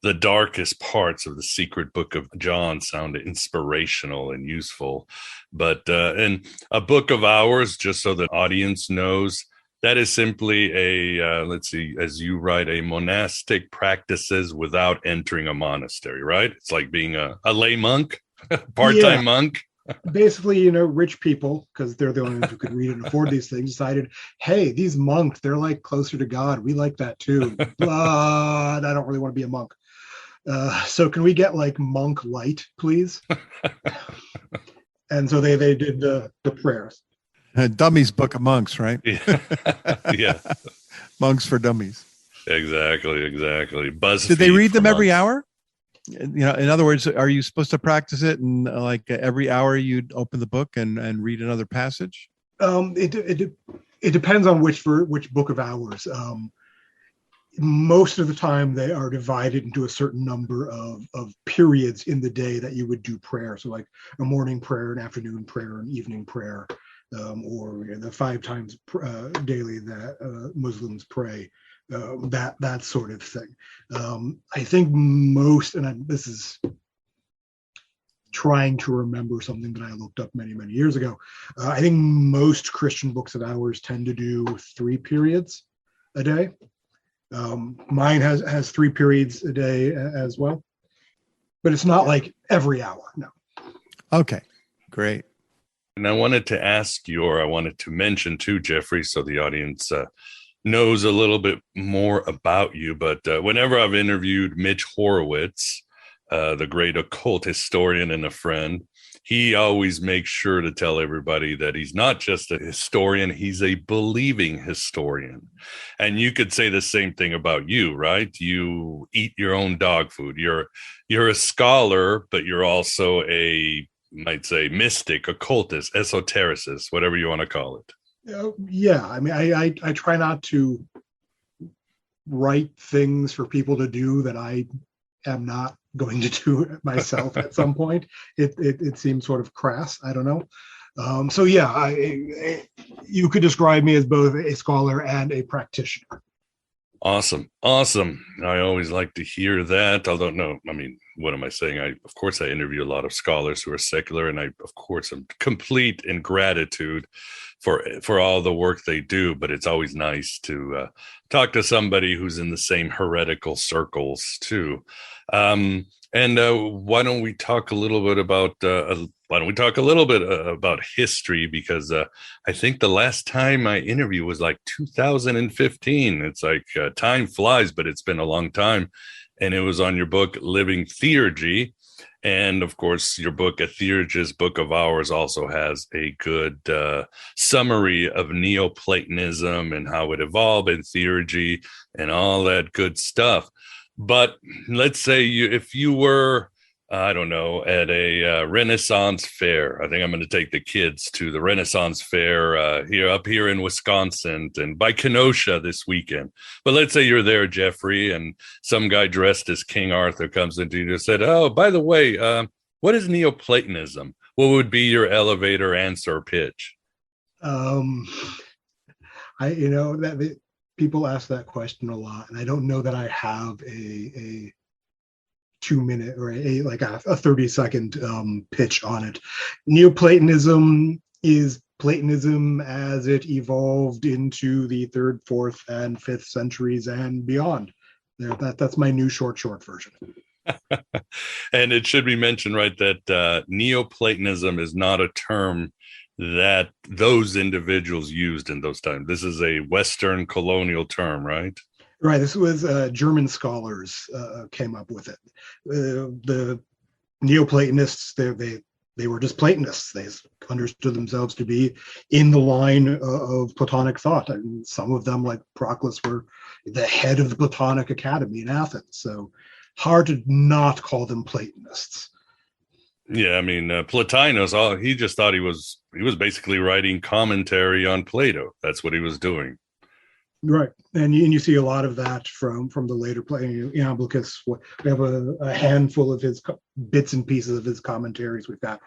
the darkest parts of the secret book of John sound inspirational and useful. But in a book of Hours, just so the audience knows, that is simply let's see, as you write, a monastic practices without entering a monastery, right? It's like being a lay monk, part-time monk. Basically, rich people, because they're the only ones who could read and afford these things, decided, hey, these monks, they're like closer to God. We like that too. But I don't really want to be a monk. So can we get like monk light, please? And so they did the prayers. Dummies Book of Monks, right? Yeah. Monks for Dummies. Exactly. BuzzFeed. Did they read them every monks. hour? In other words, are you supposed to practice it, and like every hour you'd open the book and read another passage? It depends on which book of Hours. Most of the time they are divided into a certain number of periods in the day that you would do prayer. So like a morning prayer, an afternoon prayer, an evening prayer, or the 5 times daily that Muslims pray. That sort of thing. I think most, and this is trying to remember something that I looked up many years ago. I think most Christian books of Hours tend to do 3 periods a day. Mine has 3 periods a day as well, but it's not like every hour. No. Okay, great. And I wanted to ask you, or I wanted to mention too, Jeffrey, so the audience knows a little bit more about you, but whenever I've interviewed Mitch Horowitz, the great occult historian and a friend, he always makes sure to tell everybody that he's not just a historian, he's a believing historian. And you could say the same thing about you, right? You eat your own dog food. You're a scholar, but you're also a, might say, mystic, occultist, esotericist, whatever you want to call it. Yeah, I mean, I try not to write things for people to do that I am not going to do myself at some point. It seems sort of crass. I don't know. So yeah, you could describe me as both a scholar and a practitioner. Awesome. I always like to hear that. Although, no, I mean, what am I saying? Of course, I interview a lot of scholars who are secular, and I, of course, am complete in gratitude for all the work they do. But it's always nice to talk to somebody who's in the same heretical circles too. And why don't we talk a little bit about history? Because I think the last time I interviewed was like 2015. It's like time flies, but it's been a long time. And it was on your book, Living Theurgy. And of course, your book, A Theurgist Book of Hours, also has a good summary of Neoplatonism and how it evolved in theurgy and all that good stuff. But let's say if you were, I don't know, at a Renaissance fair. I think I'm going to take the kids to the Renaissance fair up here in Wisconsin and by Kenosha this weekend. But let's say you're there, Jeffrey, and some guy dressed as King Arthur comes into you and said, "Oh, by the way, what is Neoplatonism?" What would be your elevator answer pitch? People ask that question a lot, and I don't know that I have a 2-minute or a 30-second pitch on it. Neoplatonism is Platonism as it evolved into the 3rd, 4th, and 5th centuries and beyond. That's my new short version. And it should be mentioned, right, that Neoplatonism is not a term that those individuals used in those times. This is a Western colonial term, right? Right. This was German scholars came up with it. The Neoplatonists, they were just Platonists. They understood themselves to be in the line of Platonic thought. And some of them, like Proclus, were the head of the Platonic Academy in Athens. So hard to not call them Platonists. Yeah, I mean, Plotinus, he just thought he was basically writing commentary on Plato. That's what he was doing. Right, and you see a lot of that from the later Iamblichus. We have a handful of his bits and pieces of his commentaries. We've got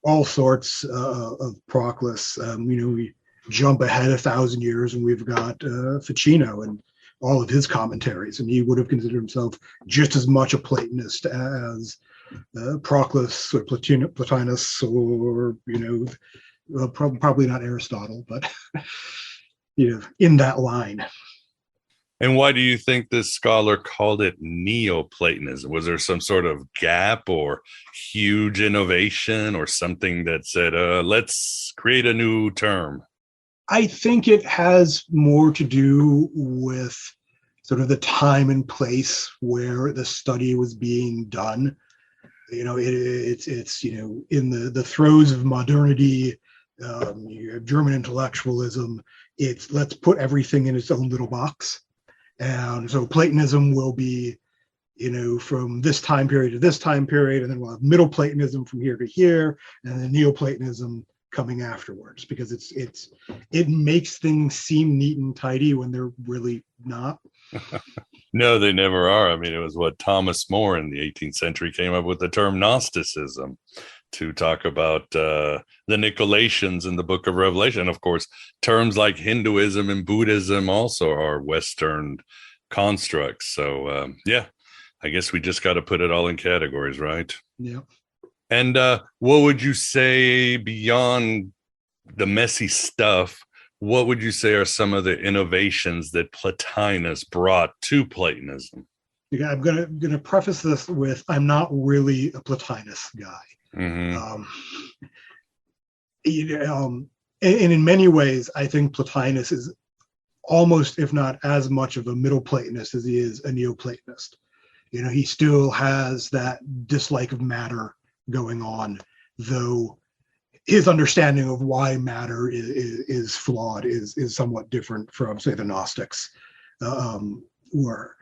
all sorts of Proclus. We jump ahead 1,000 years, and we've got Ficino and all of his commentaries, and he would have considered himself just as much a Platonist as Proclus or Plotinus, or probably not Aristotle, but in that line. And why do you think this scholar called it Neoplatonism? Was there some sort of gap or huge innovation or something that said, let's create a new term? I think it has more to do with sort of the time and place where the study was being done. It's in the throes of modernity, German intellectualism. It's let's put everything in its own little box. And so Platonism will be, from this time period to this time period, and then we'll have Middle Platonism from here to here, and then Neoplatonism coming afterwards, because it makes things seem neat and tidy when they're really not. No, they never are. I mean, it was what Thomas More in the 18th century came up with the term Gnosticism to talk about the Nicolaitans in the Book of Revelation. Of course, terms like Hinduism and Buddhism also are Western constructs. So, I guess we just got to put it all in categories, right? Yeah. And what would you say, beyond the messy stuff, what would you say are some of the innovations that Plotinus brought to Platonism? Yeah, I'm gonna preface this with, I'm not really a Plotinus guy. Mm-hmm. And in many ways, I think Plotinus is almost, if not as much of a Middle Platonist as he is a Neoplatonist. He still has that dislike of matter going on, though his understanding of why matter is flawed is somewhat different from, say, the Gnostics were.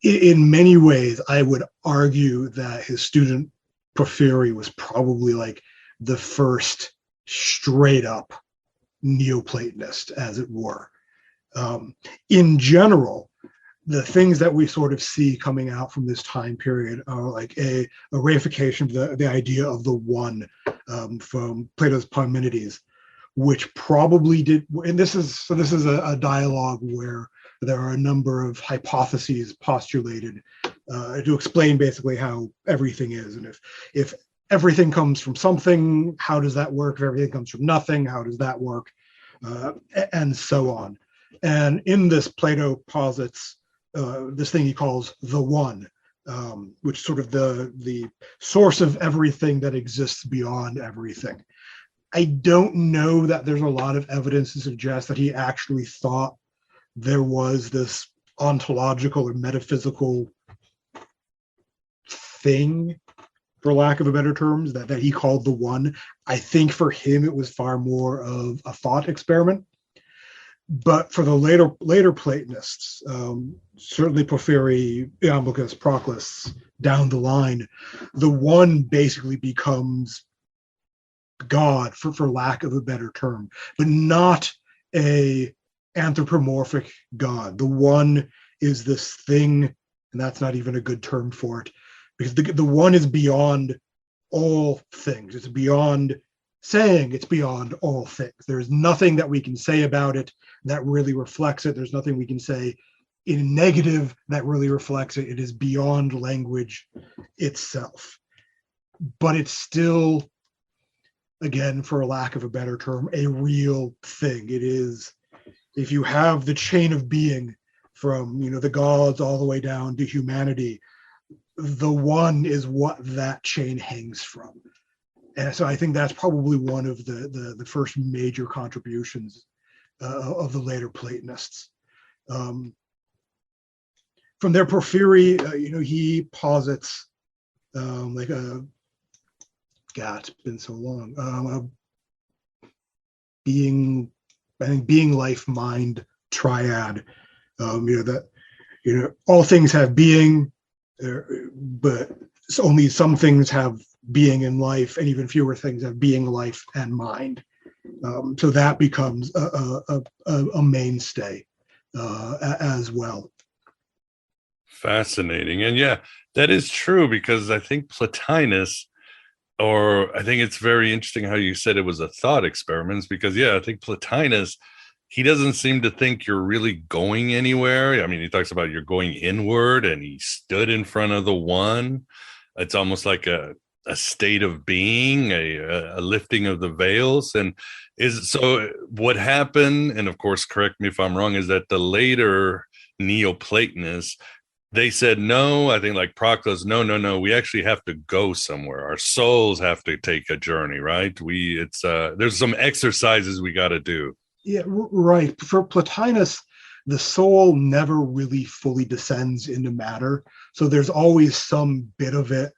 In many ways, I would argue that his student Porphyry was probably like the first straight up Neoplatonist, as it were. In general, the things that we sort of see coming out from this time period are like a reification of the idea of the one from Plato's Parmenides, which probably did, and this is a dialogue where there are a number of hypotheses postulated to explain basically how everything is. And if everything comes from something, how does that work? If everything comes from nothing, how does that work? And so on. And in this, Plato posits this thing he calls the one, which is sort of the source of everything that exists beyond everything. I don't know that there's a lot of evidence to suggest that he actually thought there was this ontological or metaphysical thing, for lack of a better terms, that he called the one. I think for him it was far more of a thought experiment. But for the later Platonists, certainly Porphyry, Iamblichus, Proclus, down the line, the one basically becomes God, for lack of a better term, but not a anthropomorphic God. The one is this thing, and that's not even a good term for it, because the one is beyond all things. It's beyond saying, it's beyond all things. There's nothing that we can say about it that really reflects it. There's nothing we can say in negative that really reflects it. It is beyond language itself. But it's still, again, for a lack of a better term, a real thing. It is, if you have the chain of being from, the gods all the way down to humanity, the one is what that chain hangs from. And so I think that's probably one of the first major contributions of the later Platonists. From their Porphyry, he posits like a, God, it's been so long. I think being, life, mind triad. That all things have being, but only some things have being in life, and even fewer things have being, life, and mind. So that becomes a mainstay as well. Fascinating. And yeah, that is true, because I think Plotinus, or I think it's very interesting how you said it was a thought experiment, because I think Plotinus, he doesn't seem to think you're really going anywhere. I mean, he talks about you're going inward, and he stood in front of the one. It's almost like a state of being, a lifting of the veils. And so what happened, and of course, correct me if I'm wrong, is that the later Neoplatonists, they said, no, I think like Proclus, no, we actually have to go somewhere. Our souls have to take a journey, right? There's some exercises we got to do. Yeah, right. For Plotinus, the soul never really fully descends into matter. So there's always some bit of it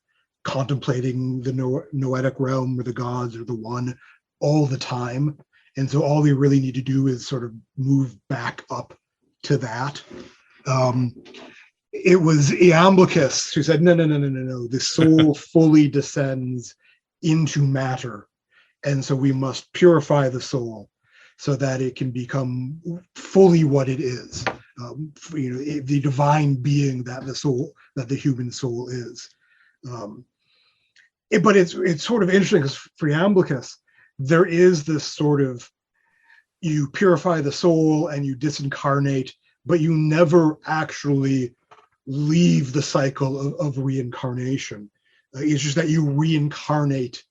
contemplating the noetic realm or the gods or the one all the time. And so all we really need to do is sort of move back up to that. It was Iamblichus who said, no, the soul fully descends into matter. And so we must purify the soul so that it can become fully what it is, the divine being that the human soul is. But it's sort of interesting, because for Iamblichus, there is this sort of, you purify the soul and you disincarnate, but you never actually leave the cycle of reincarnation. It's just that you reincarnate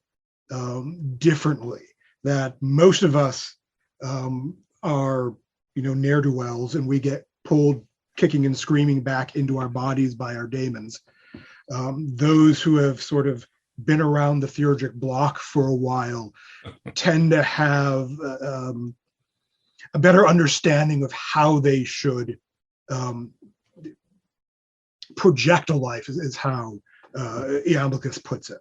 differently. That most of us are, ne'er-do-wells, and we get pulled kicking and screaming back into our bodies by our daemons. Those who have sort of been around the theurgic block for a while tend to have a better understanding of how they should project a life, is how Iamblichus puts it.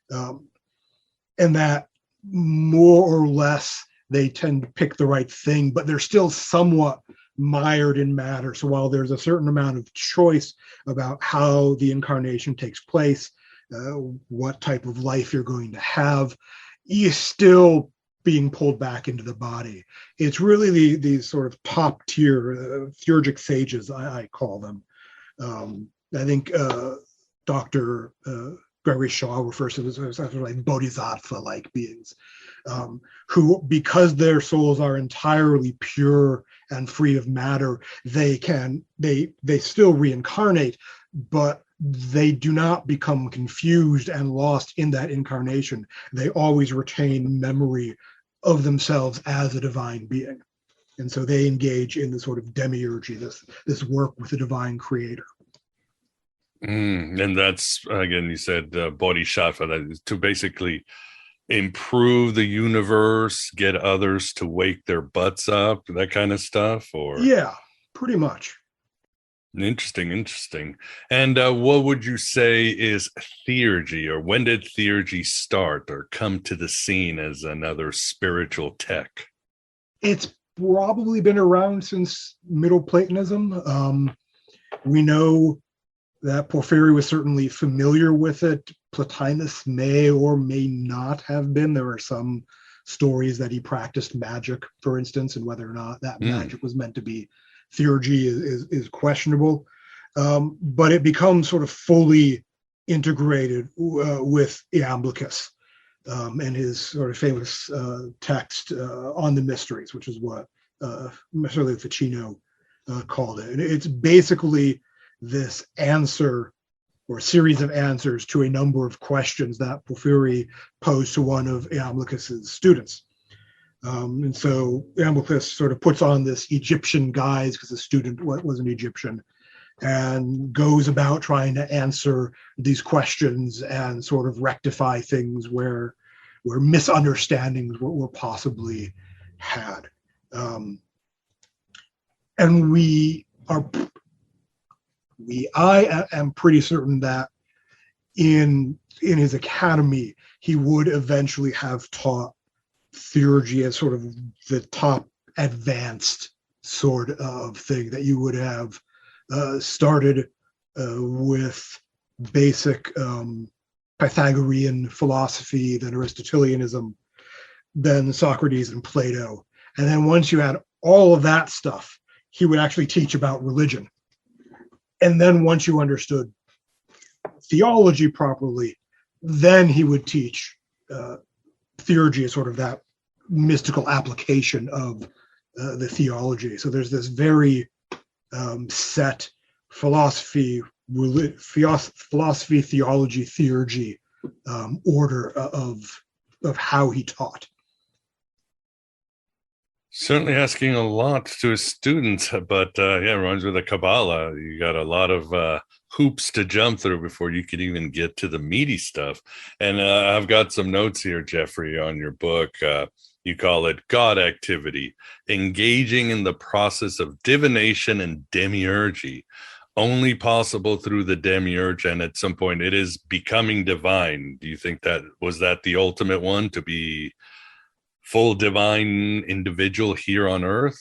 And that more or less they tend to pick the right thing, but they're still somewhat mired in matter. So while there's a certain amount of choice about how the incarnation takes place, what type of life you're going to have, you're still being pulled back into the body. It's really these sort of top tier theurgic sages, I call them. I think Dr. Gregory Shaw refers to this as like bodhisattva-like beings, who, because their souls are entirely pure and free of matter, they still reincarnate, but they do not become confused and lost in that incarnation. They always retain memory of themselves as a divine being. And so they engage in the sort of demiurgy, this work with the divine creator. And that's, again, you said bodhisattva, that is to basically improve the universe, get others to wake their butts up, that kind of stuff? Or yeah, pretty much. Interesting. And what would you say is theurgy, or when did theurgy start or come to the scene as another spiritual tech? It's probably been around since Middle Platonism. We know that Porphyry was certainly familiar with it. Plotinus may or may not have been. There are some stories that he practiced magic, for instance, and whether or not that magic was meant to be theurgy is questionable. But it becomes sort of fully integrated with Iamblichus and his sort of famous text on the mysteries, which is what Messer Ficino called it. And it's basically this answer, or a series of answers to a number of questions that Porphyry posed to one of Iamblichus's students. And so Iamblichus sort of puts on this Egyptian guise, because the student was an Egyptian, and goes about trying to answer these questions and sort of rectify things where misunderstandings were possibly had. And I am pretty certain that in his academy, he would eventually have taught theurgy as sort of the top advanced sort of thing, that you would have started with basic Pythagorean philosophy, then Aristotelianism, then Socrates and Plato. And then once you had all of that stuff, he would actually teach about religion. And then once you understood theology properly, then he would teach theurgy as sort of that mystical application of the theology. So there's this very set philosophy, theology, theurgy order of how he taught. Certainly asking a lot to his students, but yeah, it reminds me of the Kabbalah. You got a lot of hoops to jump through before you could even get to the meaty stuff. And I've got some notes here, Jeffrey, on your book. You call it God activity, engaging in the process of divination and demiurgy, only possible through the demiurge, and at some point it is becoming divine. Do you think that was the ultimate one, to be full divine individual here on earth?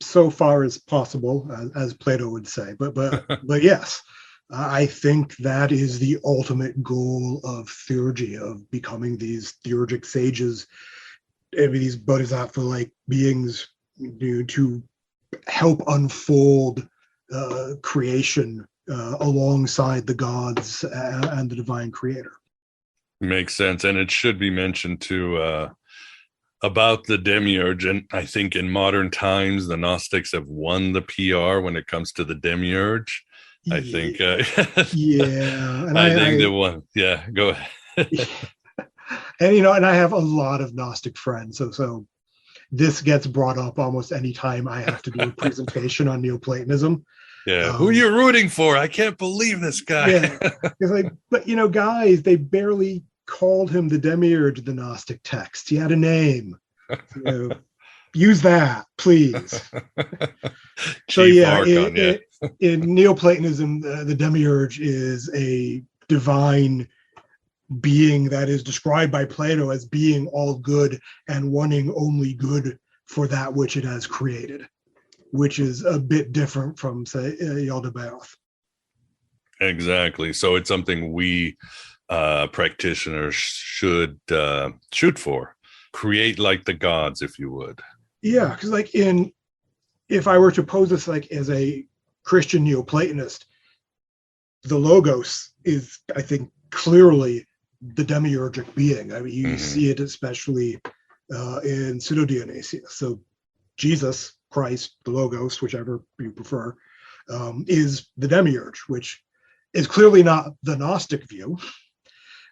So far as possible, as Plato would say, but yes, I think that is the ultimate goal of theurgy, of becoming these theurgic sages, these bodhisattva-like beings, to help unfold creation alongside the gods and the divine creator. Makes sense. And it should be mentioned too, about the demiurge, and I think in modern times the Gnostics have won the PR when it comes to the demiurge. I think yeah, and I think they won. Yeah, go ahead. And and I have a lot of Gnostic friends, so this gets brought up almost any time I have to do a presentation on Neoplatonism. Yeah, who are you rooting for? I can't believe this guy. Yeah, it's like, but guys, they barely called him the demiurge, the Gnostic text. He had a name. Use that, please. So yeah, in Neoplatonism, the demiurge is a divine being that is described by Plato as being all good and wanting only good for that which it has created, which is a bit different from, say, Yaldabaoth. Exactly. So it's something we practitioners should shoot for. Create like the gods, if you would. Yeah, because if I were to pose this as a Christian Neoplatonist, the Logos is, I think, clearly the demiurgic being. I mean, you see it especially in Pseudo-Dionysius. So Jesus, Christ, the Logos, whichever you prefer, is the demiurge, which is clearly not the Gnostic view.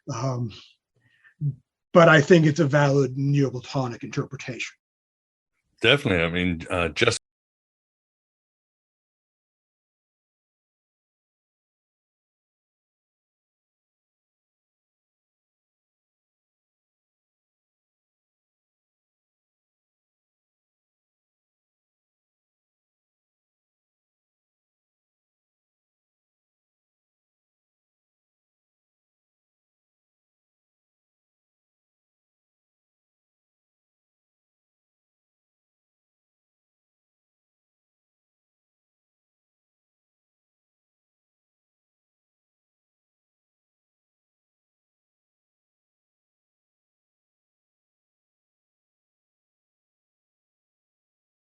But I think it's a valid Neoplatonic interpretation. Definitely. I mean, just